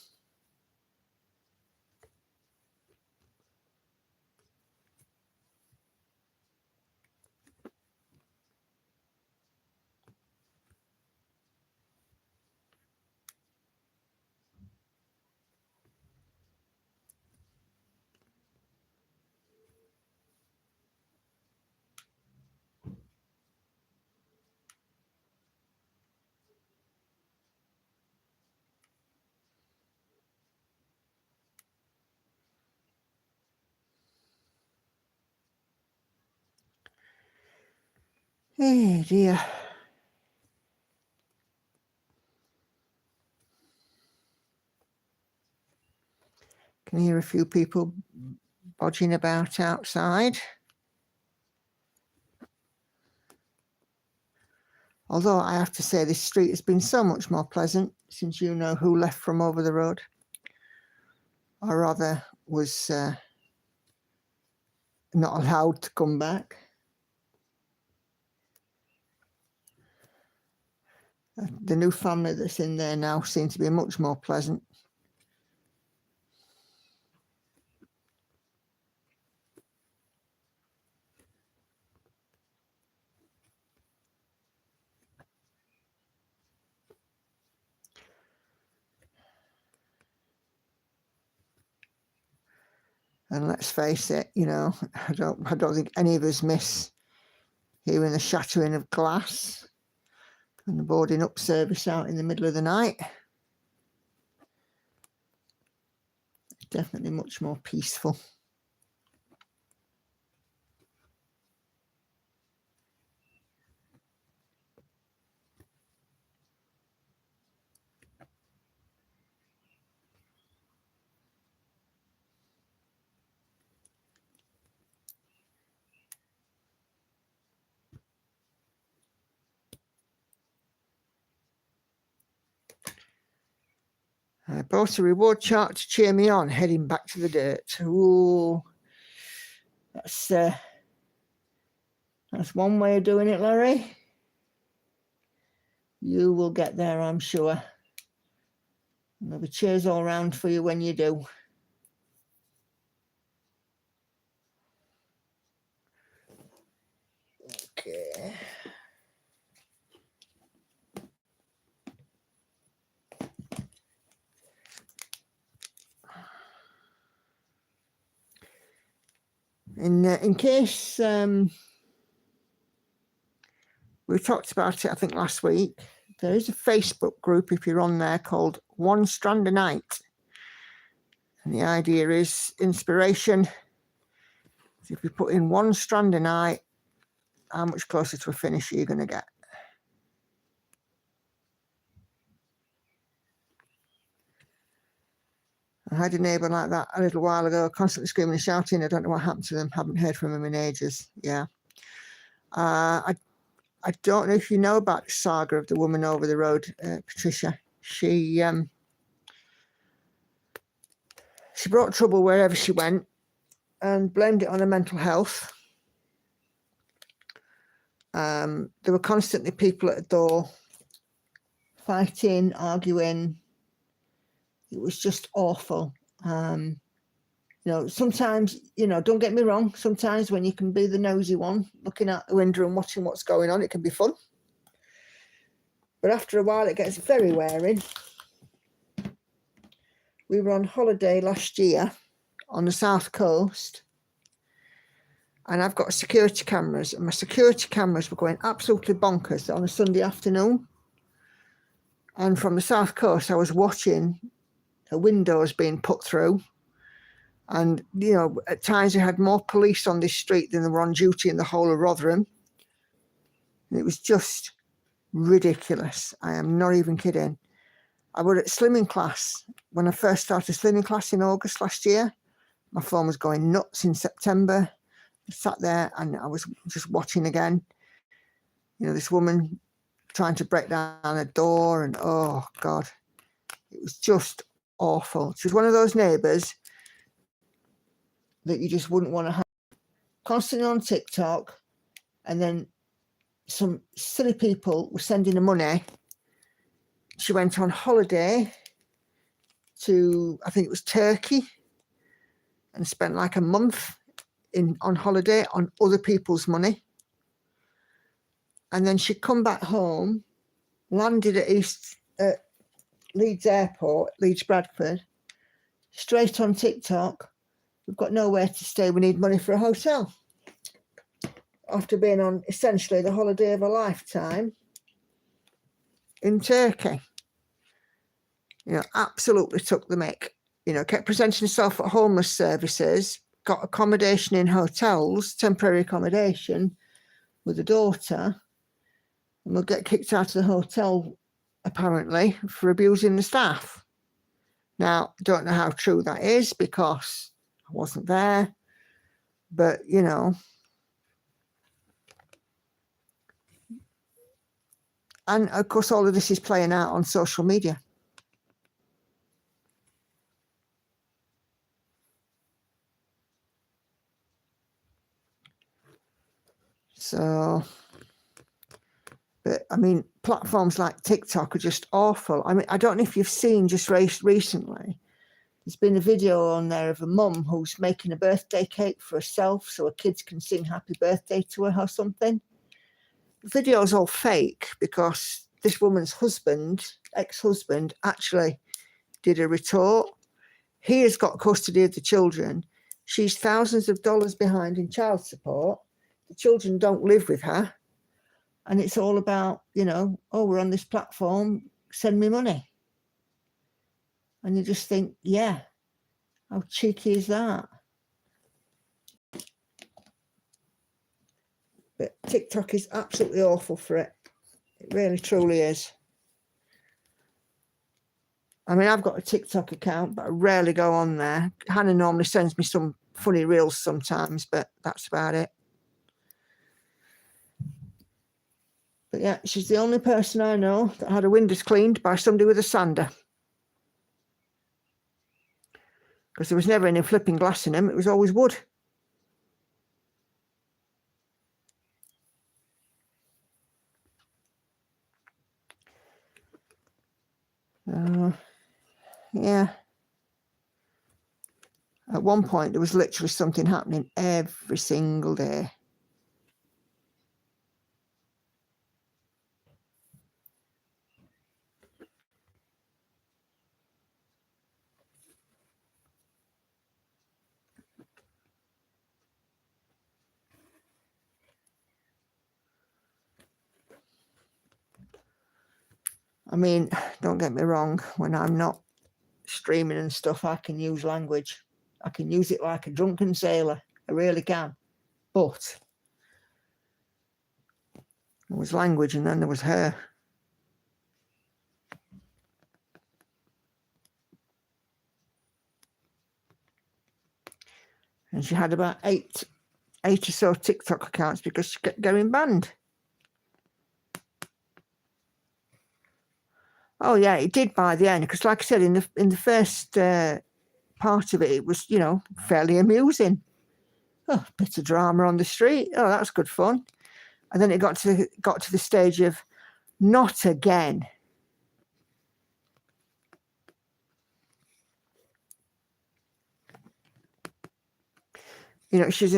Hey dear. Can hear a few people bodging about outside. Although I have to say this street has been so much more pleasant since you know who left from over the road. Or rather was not allowed to come back. The new family that's in there now seems to be much more pleasant. And let's face it, you know, I don't think any of us miss hearing the shattering of glass and the boarding up service out in the middle of the night. Definitely much more peaceful. I bought a reward chart to cheer me on, heading back to the dirt. Ooh, that's one way of doing it, Larry. You will get there, I'm sure. And there'll be cheers all around for you when you do. Okay. In case we're we talked about it, I think, last week. There is a Facebook group, if you're on there, called One Strand a Night. And the idea is inspiration. So if you put in 1 strand a night, how much closer to a finish are you going to get? I had a neighbour like that a little while ago, constantly screaming and shouting. I don't know what happened to them. Haven't heard from them in ages. Yeah. I don't know if you know about the saga of the woman over the road, Patricia. She brought trouble wherever she went and blamed it on her mental health. There were constantly people at the door fighting, arguing. It was just awful. You know, sometimes, you know, don't get me wrong, sometimes when you can be the nosy one looking out the window and watching what's going on, it can be fun. But after a while, it gets very wearing. We were on holiday last year on the south coast, and I've got security cameras, and my security cameras were going absolutely bonkers on a Sunday afternoon. And from the south coast, I was watching the windows being put through. And, you know, at times we had more police on this street than there were on duty in the whole of Rotherham. And it was just ridiculous. I am not even kidding. I was at slimming class when I first started slimming class in August last year. My phone was going nuts in September. I sat there and I was just watching again. You know, this woman trying to break down a door, and oh God, it was just awful. She was one of those neighbours that you just wouldn't want to have. Constantly on TikTok, and then some silly people were sending her money. She went on holiday to, I think it was Turkey, and spent like a month on holiday on other people's money. And then she'd come back home, landed at Leeds Airport, Leeds Bradford, straight on TikTok. We've got nowhere to stay. We need money for a hotel. After being on essentially the holiday of a lifetime in Turkey. You know, absolutely took the mick. You know, kept presenting herself at homeless services, got accommodation in hotels, temporary accommodation with a daughter, and will get kicked out of the hotel, apparently, for abusing the staff. Now, I don't know how true that is because I wasn't there, but, you know. And, of course, all of this is playing out on social media. So, but, I mean, platforms like TikTok are just awful. I mean, I don't know if you've seen just recently, there's been a video on there of a mum who's making a birthday cake for herself so her kids can sing happy birthday to her or something. The video's all fake because this woman's husband, ex-husband, actually did a retort. He has got custody of the children. She's thousands of dollars behind in child support. The children don't live with her. And it's all about, you know, oh, we're on this platform, send me money. And you just think, yeah, how cheeky is that? But TikTok is absolutely awful for it. It really, truly is. I mean, I've got a TikTok account, but I rarely go on there. Hannah normally sends me some funny reels sometimes, but that's about it. But yeah, she's the only person I know that had her windows cleaned by somebody with a sander. Because there was never any flipping glass in them. It was always wood. Yeah. At one point, there was literally something happening every single day. I mean, don't get me wrong, when I'm not streaming and stuff, I can use language. I can use it like a drunken sailor. I really can. But there was language and then there was her. And she had about eight or so TikTok accounts because she kept getting banned. Oh yeah, it did by the end, because like I said, in the first part of it, it was, you know, fairly amusing. Oh, bit of drama on the street. Oh, that's good fun. And then it got to the stage of not again. You know, she was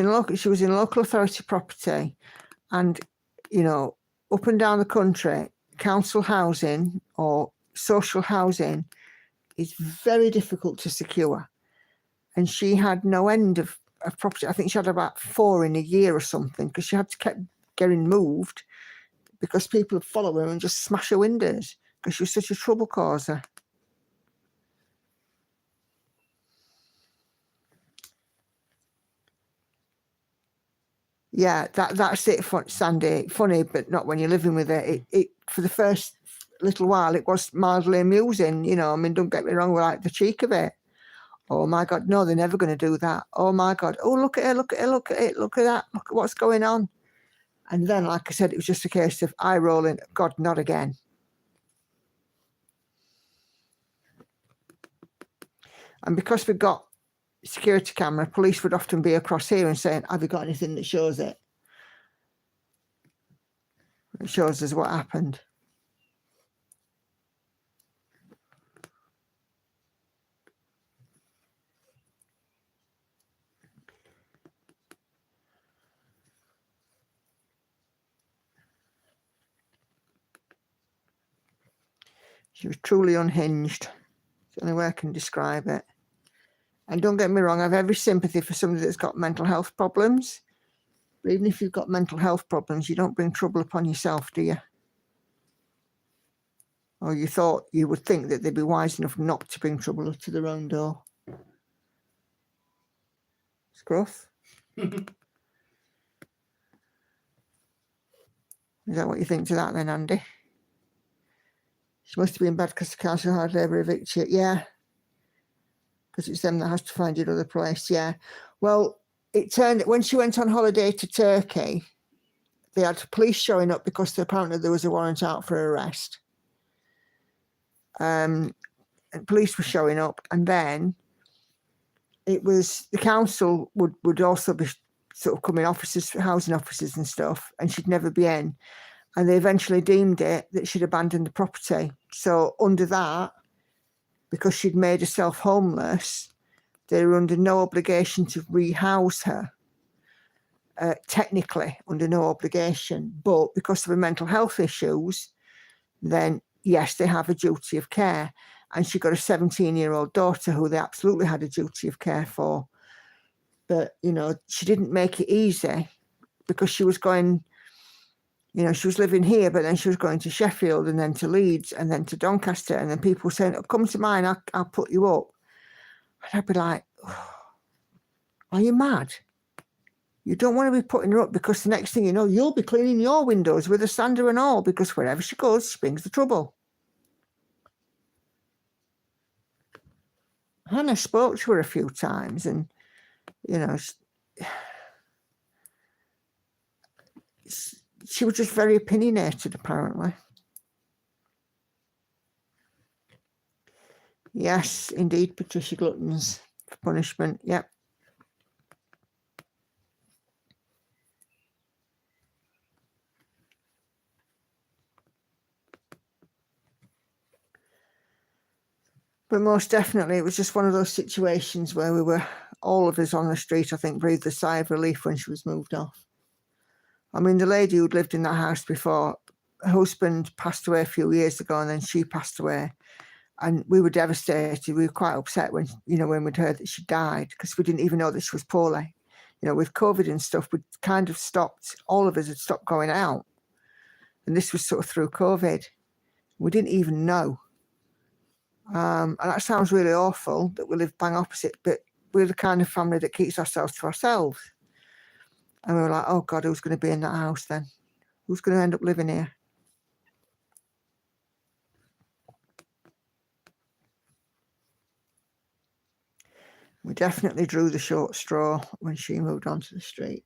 in local authority property, and, you know, up and down the country, council housing or social housing is very difficult to secure. And she had no end of property. I think she had about 4 in a year or something, because she had to keep getting moved because people would follow her and just smash her windows because she was such a trouble causer. Yeah, that's it, Sandy. Funny, but not when you're living with it. It for the first little while, it was mildly amusing. You know, I mean, don't get me wrong, we like the cheek of it. Oh my God, no, they're never going to do that. Oh my God, oh, look at her, look at her, look at it, look at that, look at what's going on. And then, like I said, it was just a case of eye rolling, God, not again. And because we've got security camera, police would often be across here and saying, have you got anything that shows it? It shows us what happened. She was truly unhinged. It's the only way I can describe it. And don't get me wrong, I have every sympathy for somebody that's got mental health problems. But even if you've got mental health problems, you don't bring trouble upon yourself, do you? Or you would think that they'd be wise enough not to bring trouble to their own door. Scruff? Is that what you think to that then, Andy? She must have been bad because the council hardly ever evict you. Yeah. Because it's them that has to find you another place. Yeah. Well, it turned, when she went on holiday to Turkey, they had police showing up because apparently there was a warrant out for arrest. And police were showing up, and then it was the council would also be sort of coming, officers, housing officers and stuff, and she'd never be in. And they eventually deemed it that she'd abandoned the property. So under that, because she'd made herself homeless, they were under no obligation to rehouse her. Technically under no obligation, but because of her mental health issues, then yes, they have a duty of care. And she got a 17-year-old daughter who they absolutely had a duty of care for. But, you know, she didn't make it easy because she was going, you know, she was living here, but then she was going to Sheffield and then to Leeds and then to Doncaster. And then people were saying, oh, come to mine, I'll put you up. And I'd be like, oh, are you mad? You don't want to be putting her up, because the next thing you know, you'll be cleaning your windows with a sander and all, because wherever she goes, she brings the trouble. Hannah spoke to her a few times, and, you know, she was just very opinionated, apparently. Yes, indeed, Patricia Gluttons for punishment. Yep. But most definitely, it was just one of those situations where we were, all of us on the street, I think, breathed a sigh of relief when she was moved off. I mean, the lady who'd lived in that house before, her husband passed away a few years ago, and then she passed away. And we were devastated. We were quite upset when, you know, when we'd heard that she died, because we didn't even know that she was poorly. You know, with COVID and stuff, we'd kind of stopped, all of us had stopped going out. And this was sort of through COVID. We didn't even know. And that sounds really awful that we live bang opposite, but we're the kind of family that keeps ourselves to ourselves. And we were like, oh God, who's going to be in that house then? Who's going to end up living here? We definitely drew the short straw when she moved onto the street.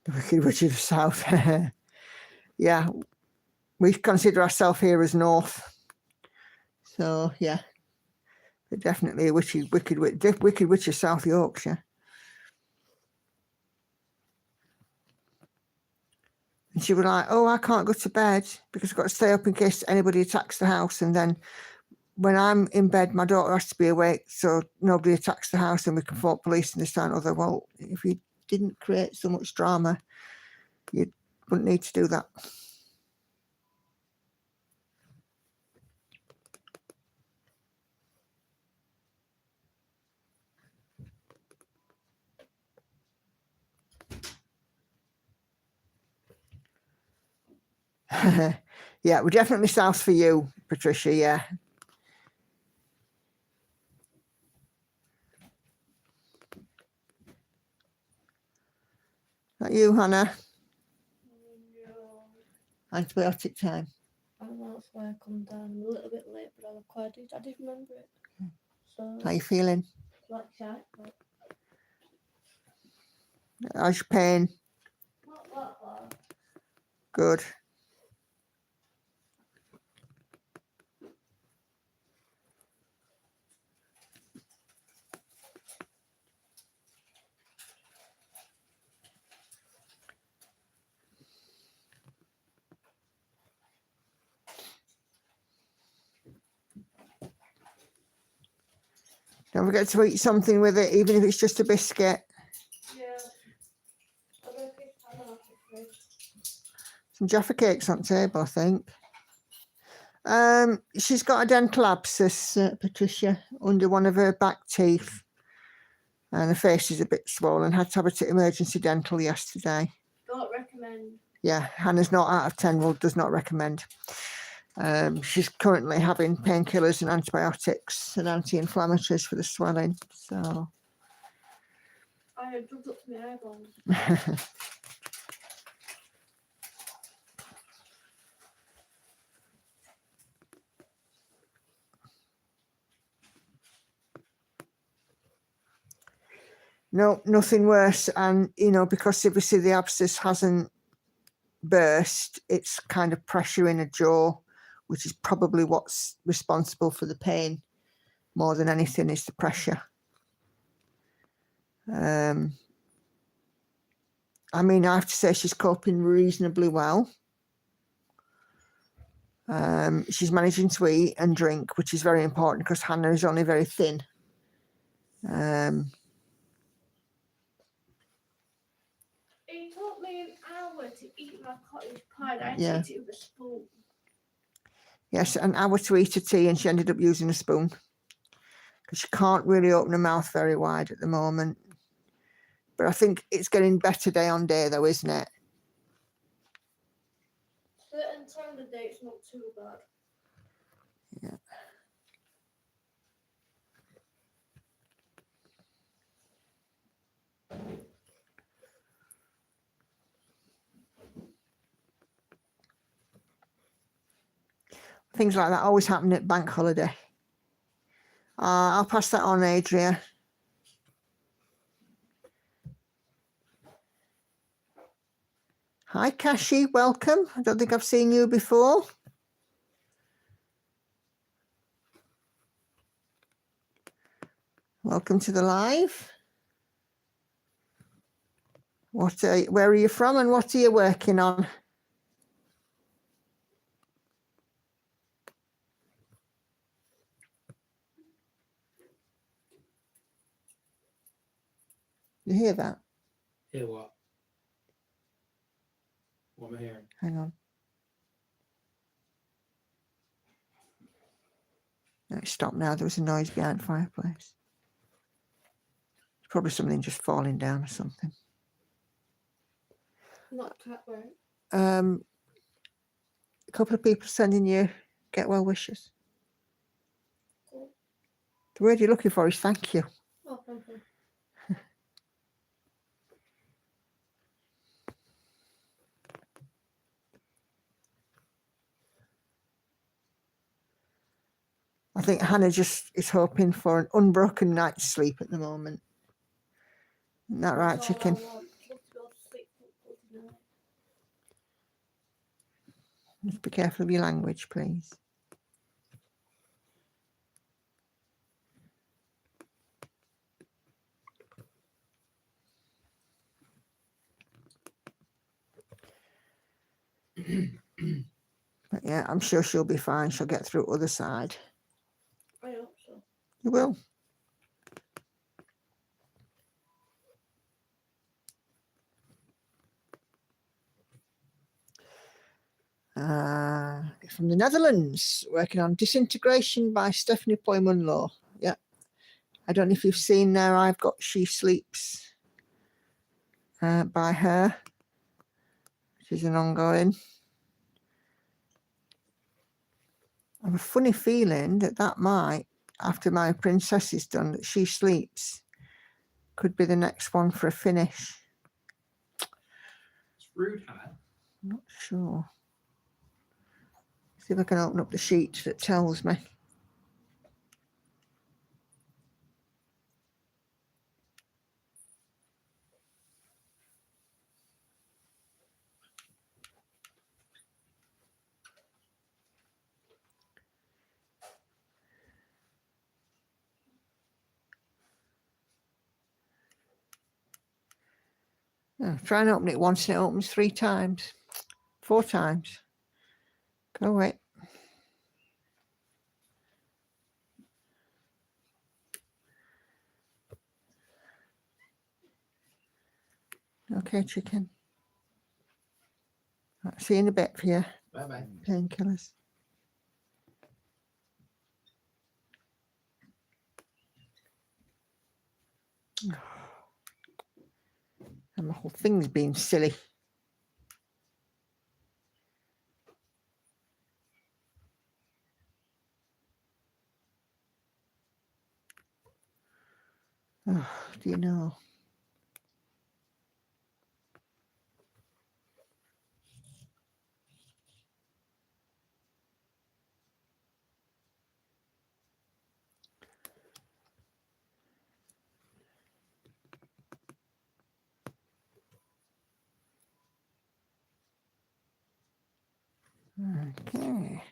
The Wicked Witch of the South. Yeah, we consider ourselves here as North. So, yeah. But definitely a Wicked Witch of South Yorkshire. And she was like, oh, I can't go to bed because I've got to stay up in case anybody attacks the house. And then when I'm in bed, my daughter has to be awake so nobody attacks the house and we can phone police and this and other. Well, if you didn't create so much drama, you wouldn't need to do that. Yeah, we're definitely south for you, Patricia, yeah. That you, Hannah? No. Antibiotic time. And that's why I come down. I'm a little bit late, but I did remember it. So, How you feeling? like shite, but How's your pain? not that bad. Good. Don't forget to eat something with it, even if it's just a biscuit. Yeah. I don't think I'm happy. Some Jaffa cakes on the table, I think. She's got a dental abscess, Patricia, under one of her back teeth. And her face is a bit swollen. Had to have her to emergency dental yesterday. Don't recommend. Yeah, Hannah's not out of 10, well, does not recommend. She's currently having painkillers and antibiotics and anti-inflammatories for the swelling. So I had drugged up to my eyeballs. no, nothing worse. And, you know, because obviously the abscess hasn't burst, it's kind of pressure in her jaw, which is probably what's responsible for the pain more than anything, is the pressure. I mean, I have to say she's coping reasonably well. She's managing to eat and drink, which is very important because Hannah is only very thin. It took me an hour to eat my cottage pie. And I had Yeah. to eat it with a spoon. Yes, an hour to eat a tea, and she ended up using a spoon because she can't really open her mouth very wide at the moment. But I think it's getting better day on day, though, isn't it? Certain time of the day, it's not too bad. Yeah. Things like that always happen at bank holiday. I'll pass that on, Adria. Hi, Kashi, welcome. I don't think I've seen you before. Welcome to the live. Where are you from and what are you working on? You hear that? Hear what? What am I hearing? Hang on. No, it stopped now. There was a noise behind the fireplace. It's probably something just falling down or something. Not cat right. A couple of people sending you get well wishes. Cool. The word you're looking for is thank you. Oh, thank you. I think Hannah just is hoping for an unbroken night's sleep at the moment. Isn't that right, That's all chicken? I want. Love to go to sleep for good night. Just be careful of your language, please. But yeah, I'm sure she'll be fine. She'll get through the other side. I hope so. You will. From the Netherlands, working on Disintegration by Stephanie Poy-Munlo. Yeah. I don't know if you've seen there, I've got She Sleeps by her, which is an ongoing. I have a funny feeling that might, after My Princess is done, that She Sleeps could be the next one for a finish. It's rude, Hannah. I'm not sure. See if I can open up the sheet that tells me. Oh, try and open it once and it opens 3 times, 4 times. Go away. Okay, chicken. Right, see you in a bit for your Bye-bye. painkillers. And the whole thing's been silly. Oh, do you know? Okay.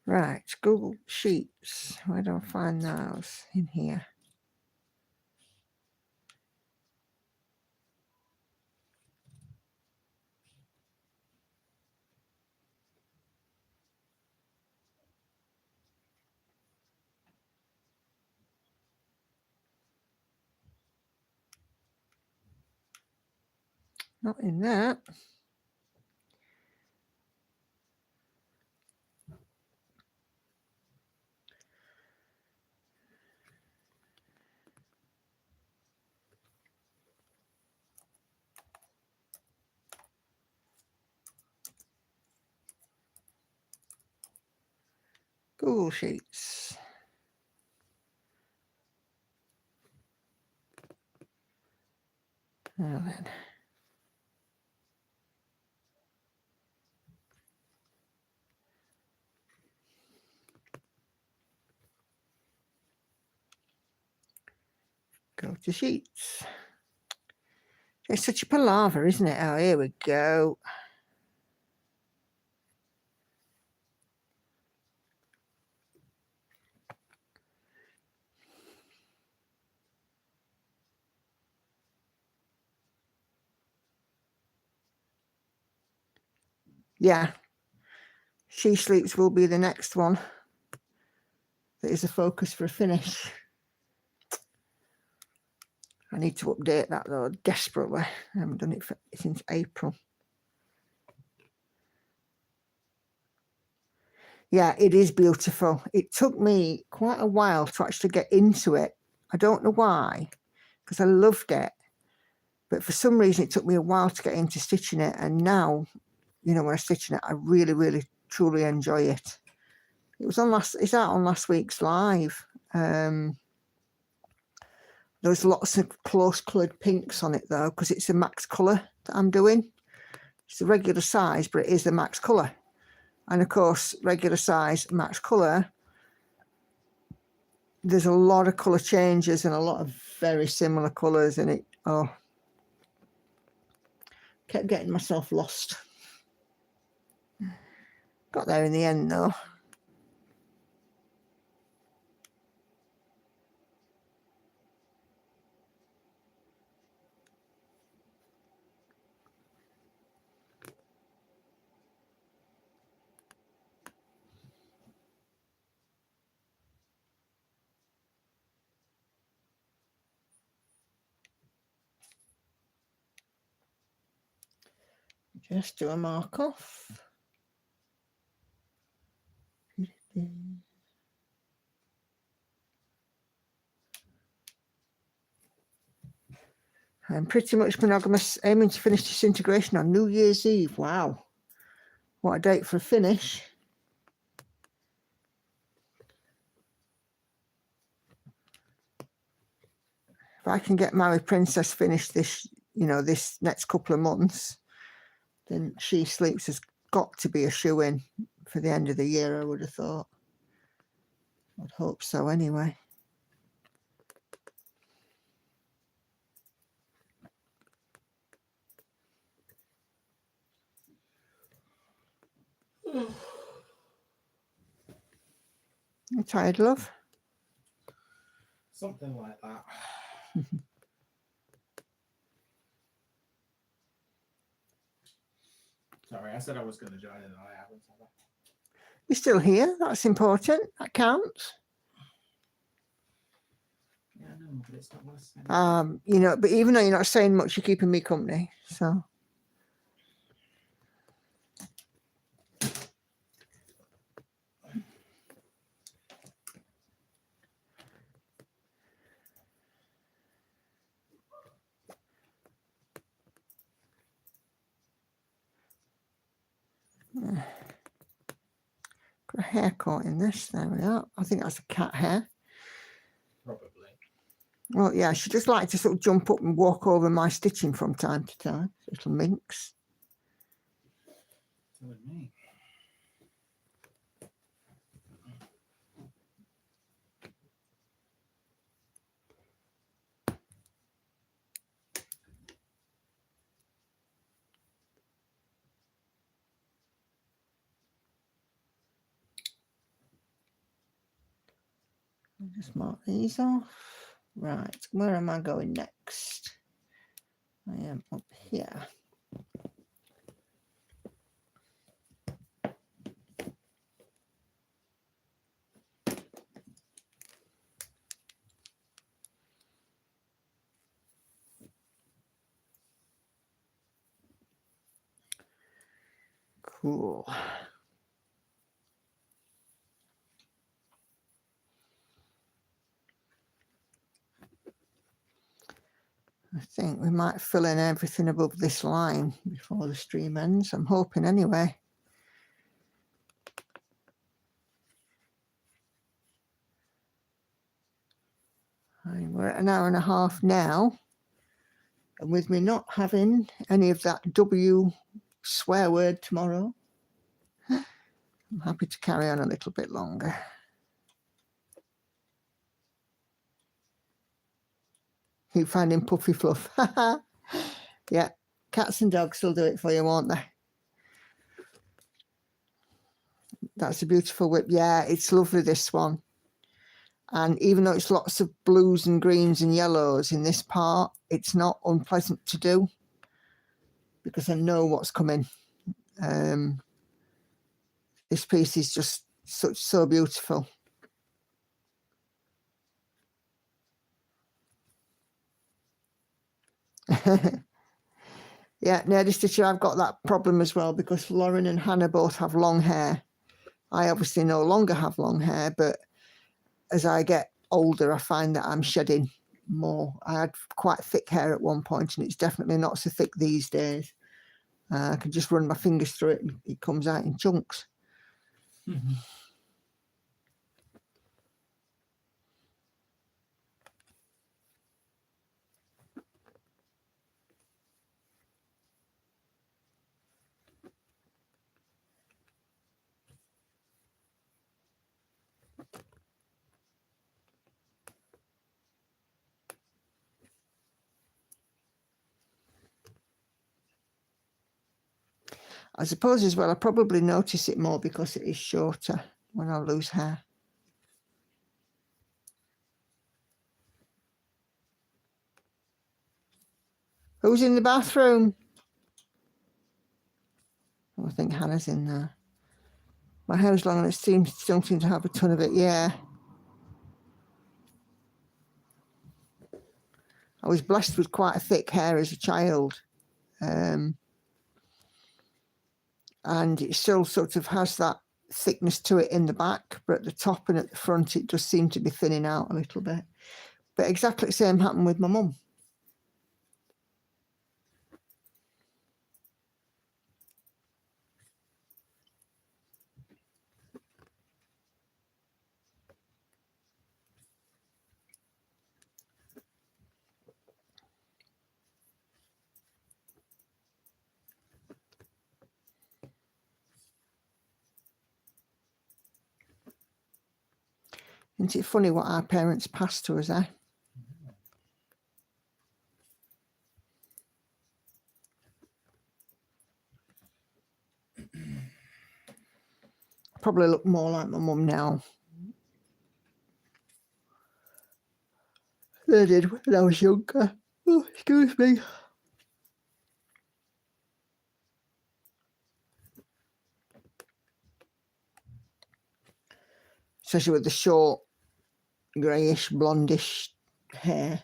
Right, Google Sheets. Where do I find those? In here. Not in that. Google Sheets. Now then. Go to Sheets. It's such a palaver, isn't it? Oh, here we go. Yeah. She Sleeps will be the next one. That is a focus for a finish. I need to update that though, desperately. I haven't done it since April. Yeah, it is beautiful. It took me quite a while to actually get into it. I don't know why, because I loved it. But for some reason, it took me a while to get into stitching it. And now, you know, when I'm stitching it, I really, really, truly enjoy it. It was on it's out on last week's live. There's lots of close coloured pinks on it though, because it's a max colour that I'm doing. It's a regular size, but it is the max colour. And of course, regular size, max colour, there's a lot of colour changes and a lot of very similar colours in it. Oh, kept getting myself lost. Got there in the end though. Just do a mark off. I'm pretty much monogamous, aiming to finish disintegration on New Year's Eve. Wow. What a date for a finish. If I can get Married Princess finished this, you know, this next couple of months, then She Sleeps has got to be a shoe-in for the end of the year, I would have thought. I'd hope so anyway. You tired, love? Something like that. Sorry, I said I was going to join and I haven't. You're still here. That's important. That counts. Yeah, I know, but it's not what I said. You know, but even though you're not saying much, you're keeping me company. So. Got a hair caught in this. There we are. I think that's a cat hair. Probably. Well, yeah, she just likes to sort of jump up and walk over my stitching from time to time. Little minx. So would me. I'll just mark these off. Right, where am I going next? I am up here. Cool. I think we might fill in everything above this line before the stream ends. I'm hoping anyway. We're at an hour and a half now. And with me not having any of that W swear word tomorrow, I'm happy to carry on a little bit longer. Keep finding puffy fluff. Yeah, cats and dogs will do it for you, won't they? That's a beautiful whip. Yeah, it's lovely, this one. And even though it's lots of blues and greens and yellows in this part, it's not unpleasant to do because I know what's coming. This piece is just so beautiful. Yeah, Nerdy Stitcher, I've got that problem as well because Lauren and Hannah both have long hair. I obviously no longer have long hair, but as I get older, I find that I'm shedding more. I had quite thick hair at one point, and it's definitely not so thick these days. I can just run my fingers through it and it comes out in chunks. I suppose as well, I probably notice it more because it is shorter when I lose hair. Who's in the bathroom? Oh, I think Hannah's in there. My hair's long and it still seems to have a ton of it. Yeah. I was blessed with quite a thick hair as a child. And it still sort of has that thickness to it in the back, but at the top and at the front, it does seem to be thinning out a little bit. But exactly the same happened with my mum. Isn't it funny what our parents passed to us, eh? Probably look more like my mum now than I did when I was younger. Oh, excuse me. Especially with the short, greyish, blondish hair.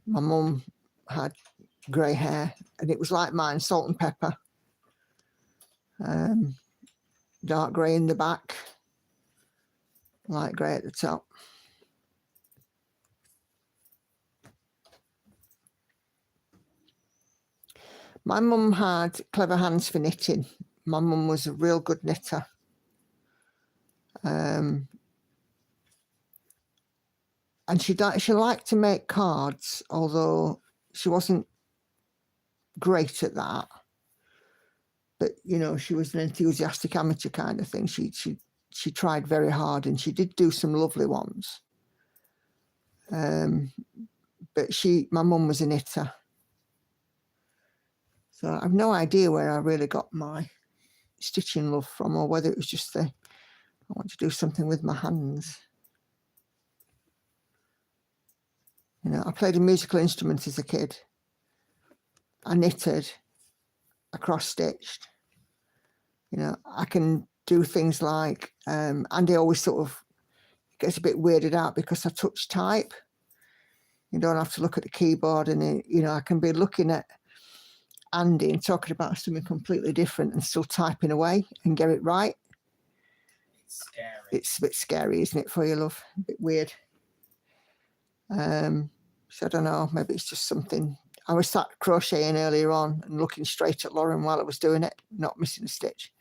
My mum had grey hair, and it was like mine, salt and pepper. Dark grey in the back, light grey at the top. My mum had clever hands for knitting. My mum was a real good knitter. And she liked to make cards, although she wasn't great at that. But, you know, she was an enthusiastic amateur kind of thing. She tried very hard, and she did do some lovely ones. But my mum was a knitter. So I've no idea where I really got my stitching love from, or whether it was just I want to do something with my hands. You know, I played a musical instrument as a kid. I knitted, I cross-stitched. You know, I can do things like, Andy always sort of gets a bit weirded out because I touch type. You don't have to look at the keyboard, and you know, I can be looking at Andy and talking about something completely different and still typing away and get it right. It's scary. It's a bit scary, isn't it, for you, love? A bit weird. So I don't know, maybe it's just something. I was sat crocheting earlier on and looking straight at Lauren while I was doing it, not missing a stitch.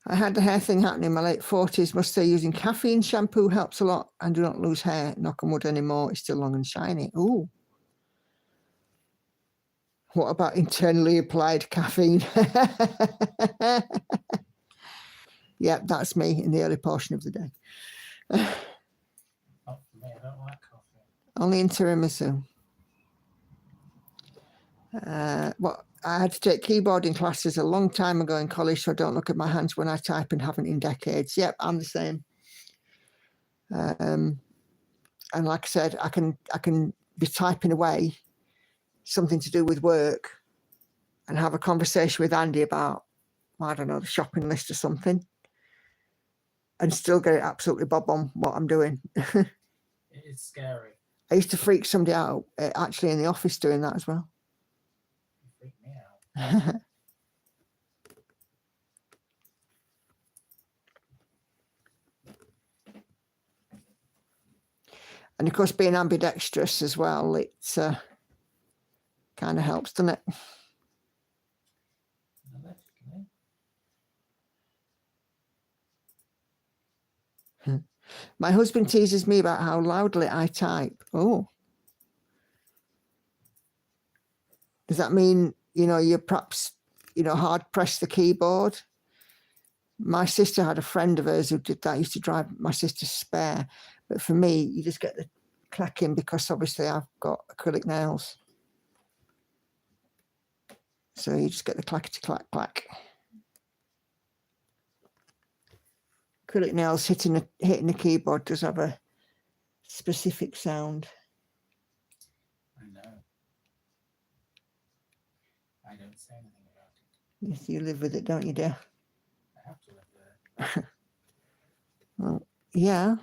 I had the hair thing happening in my late 40s. Must say using caffeine shampoo helps a lot and do not lose hair. Knock on wood anymore. It's still long and shiny. Ooh. What about internally applied caffeine? Yeah, that's me in the early portion of the day. Not for me, I don't like coffee. Only in tiramisu. I had to take keyboarding classes a long time ago in college, so I don't look at my hands when I type and haven't in decades. Yep, I'm the same. And like I said, I can be typing away something to do with work, and have a conversation with Andy about, I don't know, the shopping list or something, and still get it absolutely bob on what I'm doing. It is scary. I used to freak somebody out actually in the office doing that as well. You freak me out. And of course, being ambidextrous as well, it kind of helps, doesn't it? My husband teases me about how loudly I type. Oh. Does that mean, you perhaps, hard press the keyboard? My sister had a friend of hers who did that, used to drive my sister spare. But for me, you just get the clacking because obviously I've got acrylic nails. So you just get the clackety clack clack. Acrylic nails hitting the keyboard does have a specific sound. I know. I don't say anything about it. Yes, you live with it, don't you, dear? I have to live there. Well, yeah.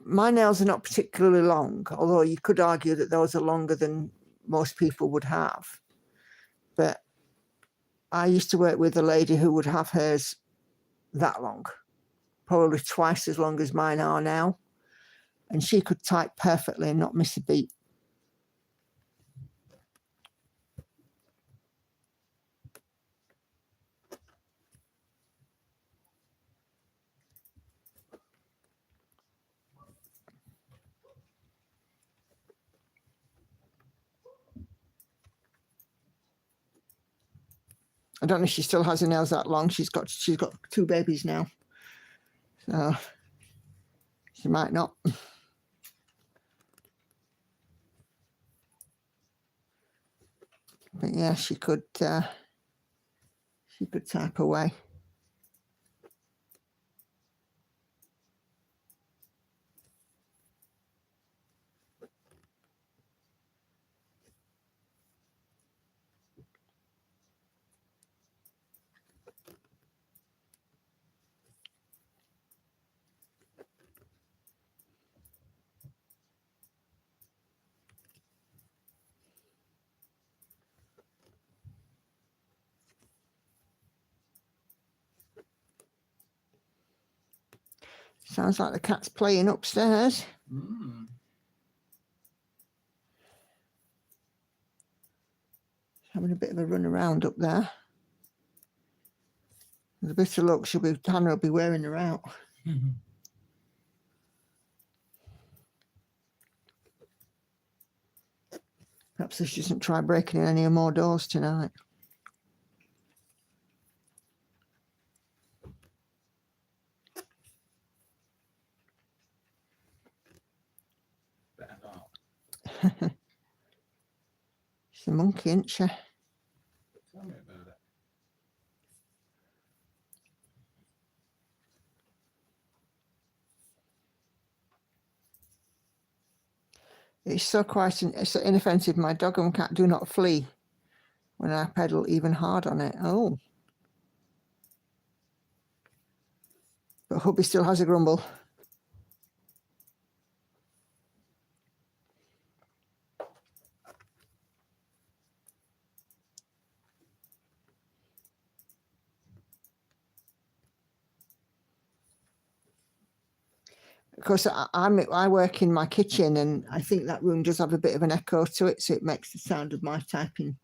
My nails are not particularly long, although you could argue that those are longer than most people would have. But I used to work with a lady who would have hers that long, probably twice as long as mine are now. And she could type perfectly and not miss a beat. I don't know if she still has her nails that long. She's got 2 babies now, so she might not. But yeah, she could type away. Sounds like the cat's playing upstairs. Having a bit of a run around up there. With a bit of luck, Hannah will be wearing her out. Perhaps she doesn't try breaking in any more doors tonight. Better not. She's a monkey, isn't she? Tell me about it. It's so quiet and so inoffensive. My dog and cat do not flee when I pedal even hard on it. Oh. But hubby still has a grumble. Of course, I work in my kitchen, and I think that room does have a bit of an echo to it, so it makes the sound of my typing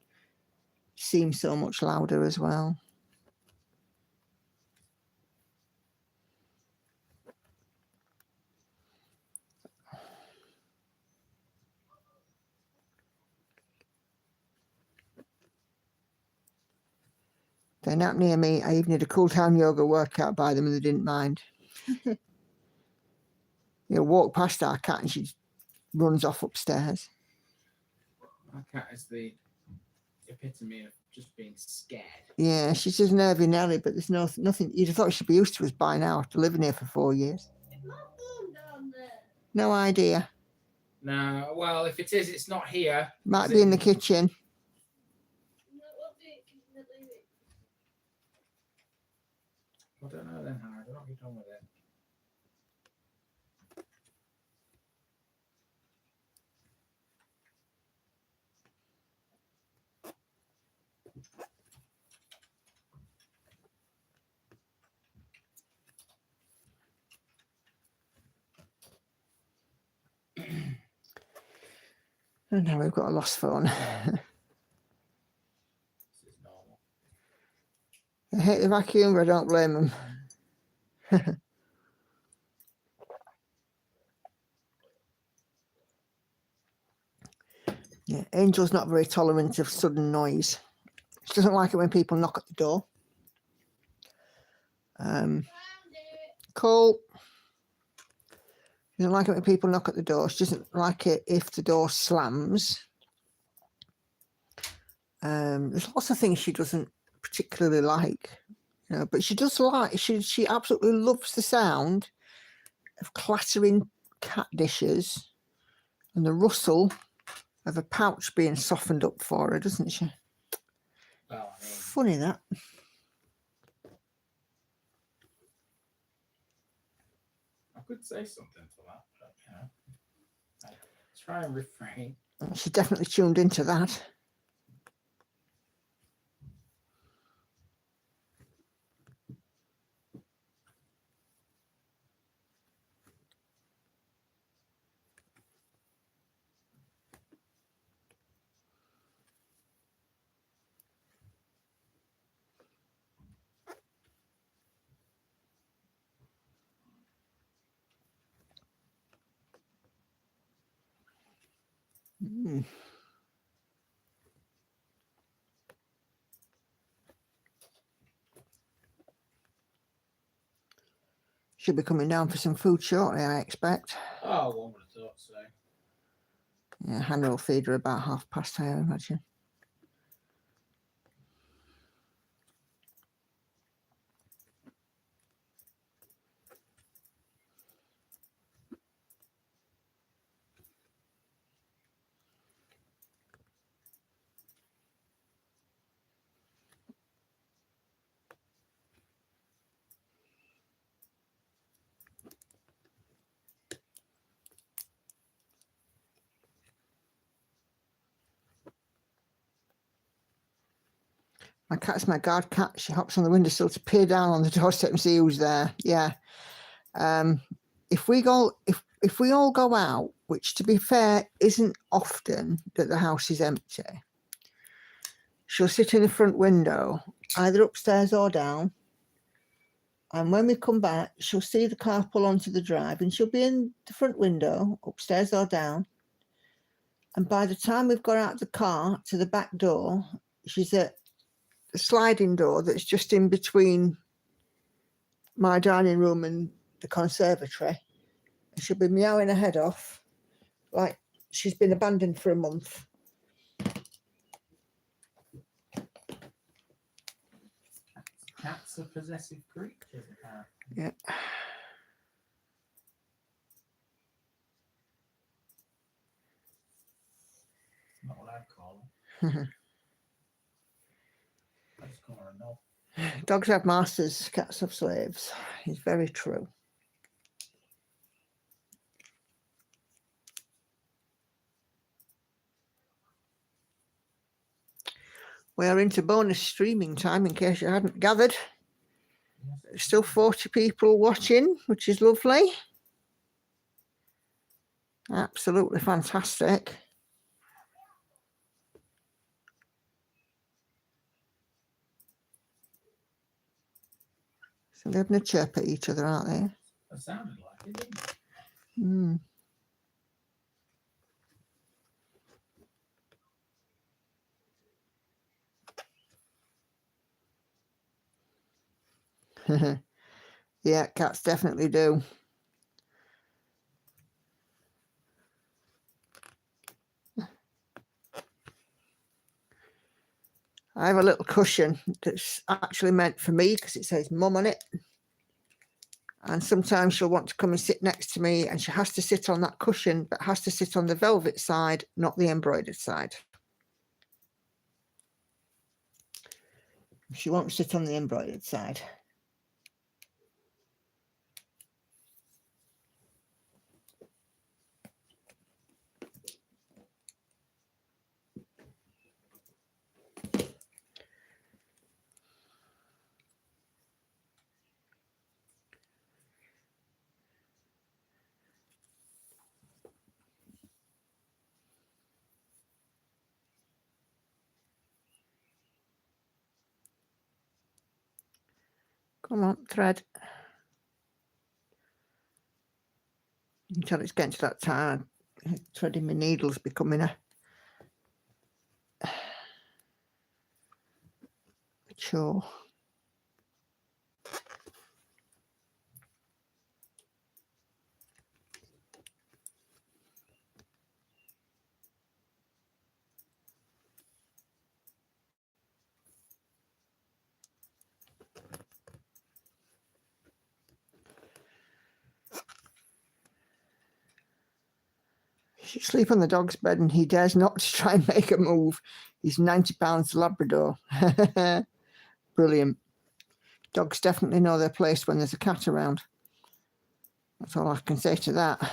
seem so much louder as well. They're not near me. I even did a cool down yoga workout by them and they didn't mind. Walk past our cat and she runs off upstairs. My cat is the epitome of just being scared. Yeah, she's just nervy Nelly, but there's nothing. You'd have thought she'd be used to us by now after living here for 4 years. My phone down there. No idea. No, well, if it is, it's not here. Might Is be it? in the kitchen. No, what do you leave it? I don't know then, Howard. I don't get on with it. And now we've got a lost phone. This is normal. I hate the vacuum, but I don't blame them. Yeah, Angel's not very tolerant of sudden noise. She doesn't like it when people knock at the door. Cole. She doesn't like it when people knock at the door. She doesn't like it if the door slams. There's lots of things she doesn't particularly like, you know, but she does like. She absolutely loves the sound of clattering cat dishes and the rustle of a pouch being softened up for her, doesn't she? Well, I mean, Funny that. I could say something to that, but you know, I try and refrain. She definitely tuned into that. Mm. She'll be coming down for some food shortly, I expect. Oh, one would have thought so. Yeah, Hannah will feed her about 10:30, I imagine. My cat's my guard cat. She hops on the windowsill to peer down on the doorstep and see who's there. Yeah. If we all go out, which to be fair isn't often that the house is empty, she'll sit in the front window, either upstairs or down. And when we come back, she'll see the car pull onto the drive and she'll be in the front window, upstairs or down. And by the time we've got out the car to the back door, she's at the sliding door that's just in between my dining room and the conservatory. And she'll be meowing her head off like she's been abandoned for a month. Cats are possessive creatures, apparently. Yeah. Not what I'd call them. I just call her a knob. Dogs have masters, cats have slaves. It's very true. We are into bonus streaming time, in case you hadn't gathered. There's still 40 people watching, which is lovely. Absolutely fantastic. So they're having a chirp at each other, aren't they? That sounded like it, didn't it? Mm. Yeah, cats definitely do. I have a little cushion that's actually meant for me because it says mum on it. And sometimes she'll want to come and sit next to me and she has to sit on that cushion, but has to sit on the velvet side, not the embroidered side. She won't sit on the embroidered side. Come on, thread. Until it's getting to that time, threading my needles becoming a chore. She sleep on the dog's bed and he dares not to try and make a move. He's 90 pounds Labrador. Brilliant. Dogs definitely know their place when there's a cat around. That's all I can say to that.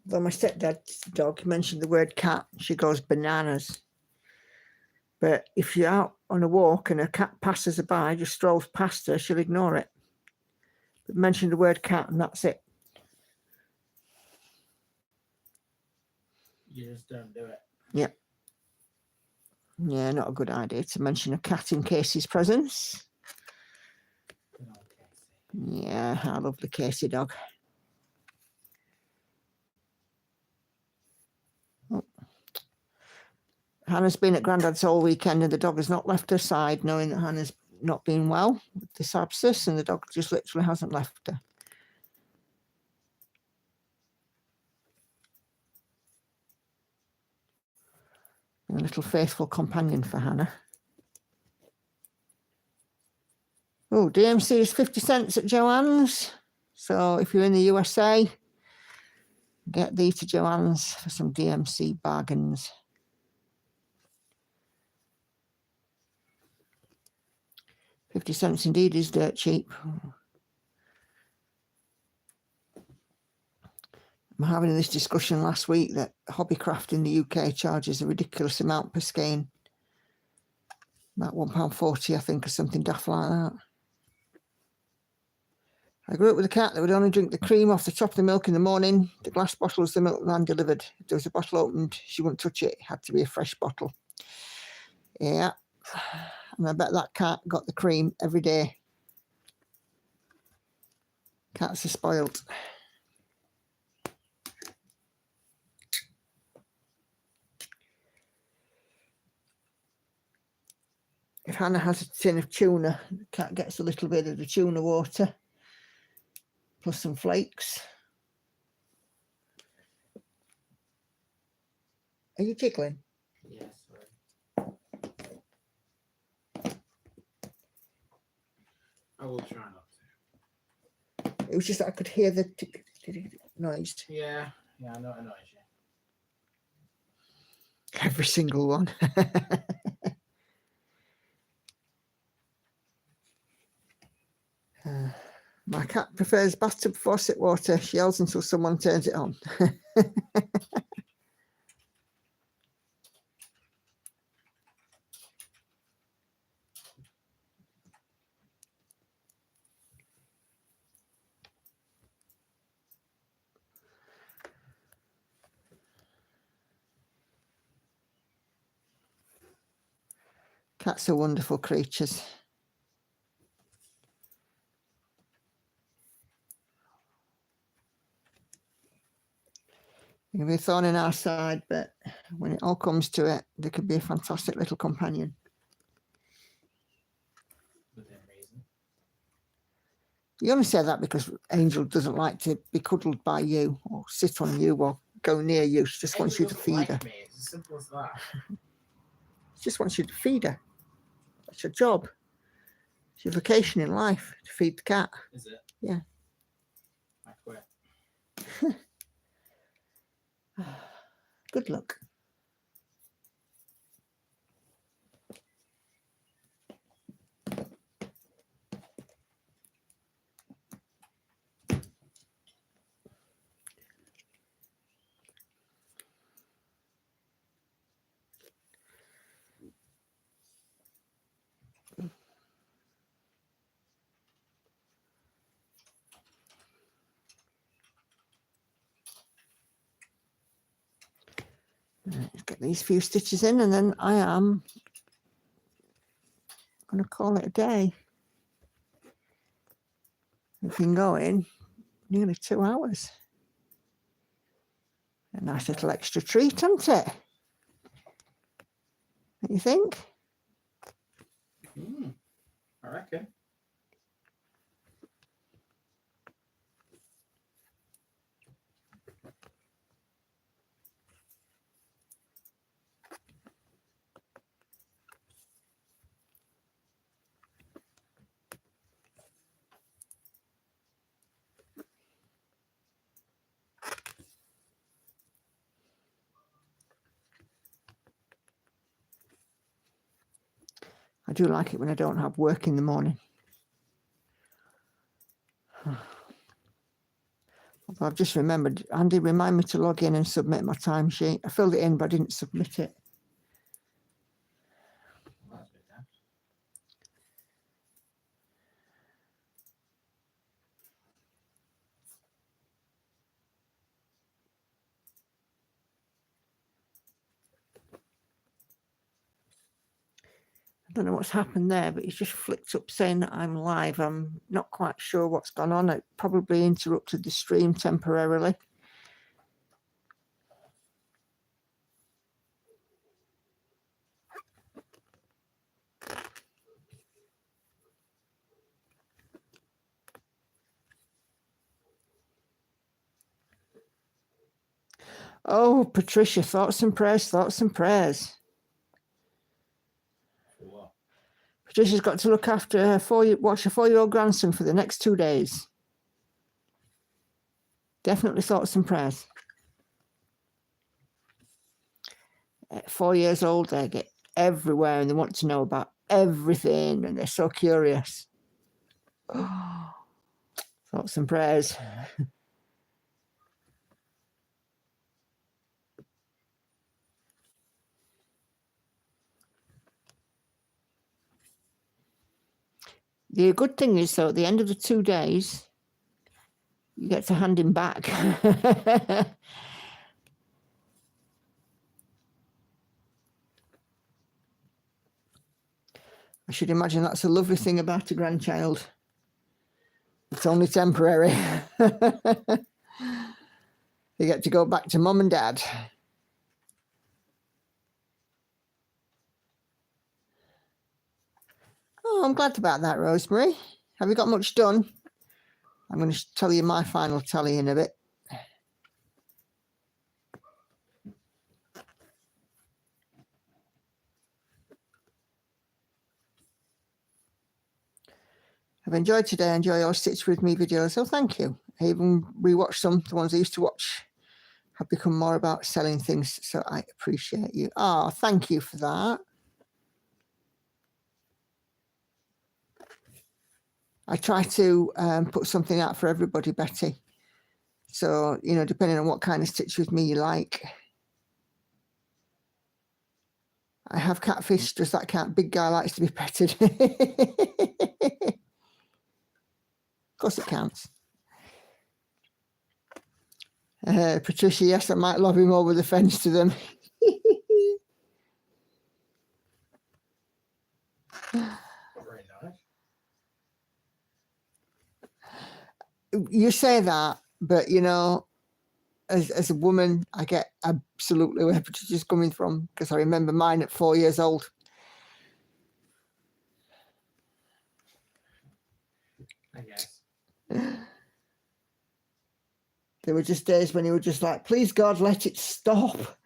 Though my stepdad's dog mentioned the word cat, she goes bananas. But if you're out on a walk and a cat passes her by, just strolls past her, she'll ignore it. But mention the word cat and that's it. You just don't do it. Yeah. Yeah, not a good idea to mention a cat in Casey's presence. Good old Casey. Yeah, I love the Casey dog. Oh. Hannah's been at Grandad's all weekend and the dog has not left her side, knowing that Hannah's not been well with this abscess, and the dog just literally hasn't left her. A little faithful companion for Hannah. Oh, DMC is 50 cents at Joann's. So if you're in the USA, get thee to Joann's for some DMC bargains. $50 indeed is dirt cheap. I'm having this discussion last week that Hobbycraft in the UK charges a ridiculous amount per skein. About £1.40, I think, or something daft like that. I grew up with a cat that would only drink the cream off the top of the milk in the morning. The glass bottles the milkman delivered. If there was a bottle opened, she wouldn't touch it. It had to be a fresh bottle. Yeah. And I bet that cat got the cream every day. Cats are spoiled. If Hannah has a tin of tuna, the cat gets a little bit of the tuna water, plus some flakes. Are you tickling? Yes, sorry. I will try not to. It was just that I could hear the noise. Yeah, I know it annoys you. Every single one. My cat prefers bathtub faucet water. She yells until someone turns it on. Cats are wonderful creatures. They can be a thorn in our side, but when it all comes to it, they could be a fantastic little companion. Within reason. You only say that because Angel doesn't like to be cuddled by you or sit on you or go near you. She just wants you to Doesn't feed like her. me. It's as simple as that. She just wants you to feed her. That's your job. It's your vocation in life, to feed the cat. Is it? Yeah. I quit. Good luck. Let's get these few stitches in and then I am going to call it a day. We've been going nearly 2 hours. A nice little extra treat, isn't it? What do you think? I reckon. I do like it when I don't have work in the morning. Although I've just remembered, Andy, remind me to log in and submit my timesheet. I filled it in, but I didn't submit it. Well, that's a bit daft. I don't know what's happened there, but it's just flicked up saying that I'm live. I'm not quite sure what's gone on. It probably interrupted the stream temporarily. Oh, Patricia, thoughts and prayers, thoughts and prayers. For what? Patricia's got to look after her watch her 4-year-old grandson for the next 2 days. Definitely thoughts and prayers. At 4 years old, they get everywhere and they want to know about everything and they're so curious. Thoughts and prayers. The good thing is, though, at the end of the 2 days, you get to hand him back. I should imagine that's a lovely thing about a grandchild. It's only temporary. You get to go back to mum and dad. Oh, I'm glad about that, Rosemary. Have you got much done? I'm going to tell you my final tally in a bit. I've enjoyed today. I enjoy your Stitch With Me videos, so thank you. I even rewatched some. The ones I used to watch have become more about selling things, so I appreciate you. Oh, thank you for that. I try to put something out for everybody, Betty. So, you know, depending on what kind of Stitch With Me you like. I have catfish. Does that count? Big guy likes to be petted. Of course it counts. Patricia, yes, I might lob him over the fence to them. Not very nice. You say that, but, you know, as a woman, I get absolutely where Patricia's coming from, because I remember mine at 4 years old. I guess. There were just days when you were just like, please God, let it stop.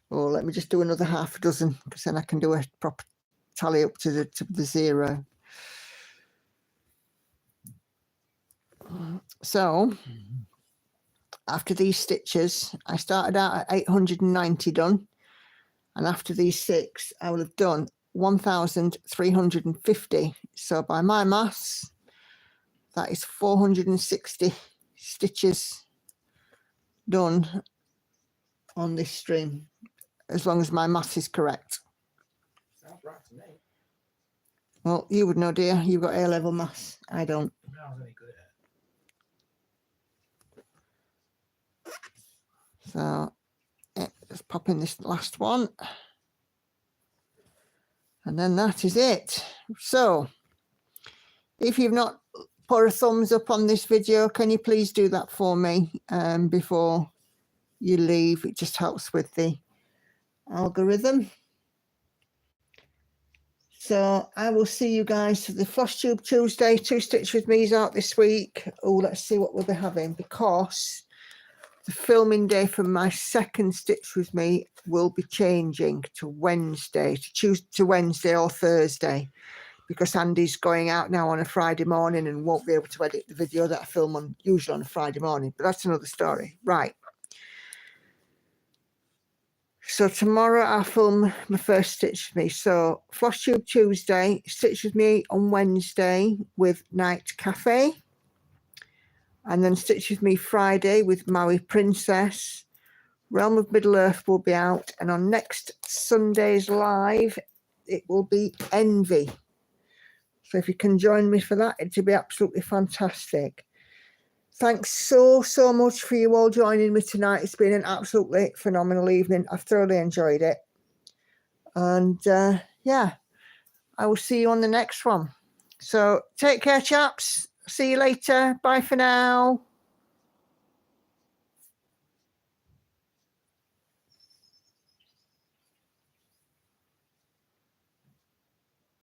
Or let me just do another half a dozen, because then I can do a proper tally up to the 0. So after these stitches, I started out at 890 done. And after these 6, I will have done 1,350. So by my maths, that is 460 stitches done on this stream, as long as my maths is correct. Sounds right to me. Well, you would know, dear. You've got A-level maths. I don't. I was any good at it. So let's pop in this last one. And then that is it. So if you've not put a thumbs up on this video, can you please do that for me before you leave? It just helps with the algorithm. So I will see you guys for the Floss Tube Tuesday. 2 Stitch With Me's out this week. Oh, let's see what we'll be having, because the filming day for my second Stitch With Me will be changing to Wednesday, to Wednesday or Thursday, because Andy's going out now on a Friday morning and won't be able to edit the video that I film usually on a Friday morning. But that's another story. Right. So tomorrow I'll film my first Stitch With Me. So Floss Tube Tuesday, Stitch With Me on Wednesday with Night Cafe. And then Stitch With Me Friday with Maui Princess. Realm of Middle-earth will be out. And on next Sunday's live, it will be Envy. So if you can join me for that, it'll be absolutely fantastic. Thanks so much for you all joining me tonight. It's been an absolutely phenomenal evening. I've thoroughly enjoyed it. And yeah, I will see you on the next one. So take care, chaps. See you later. Bye for now.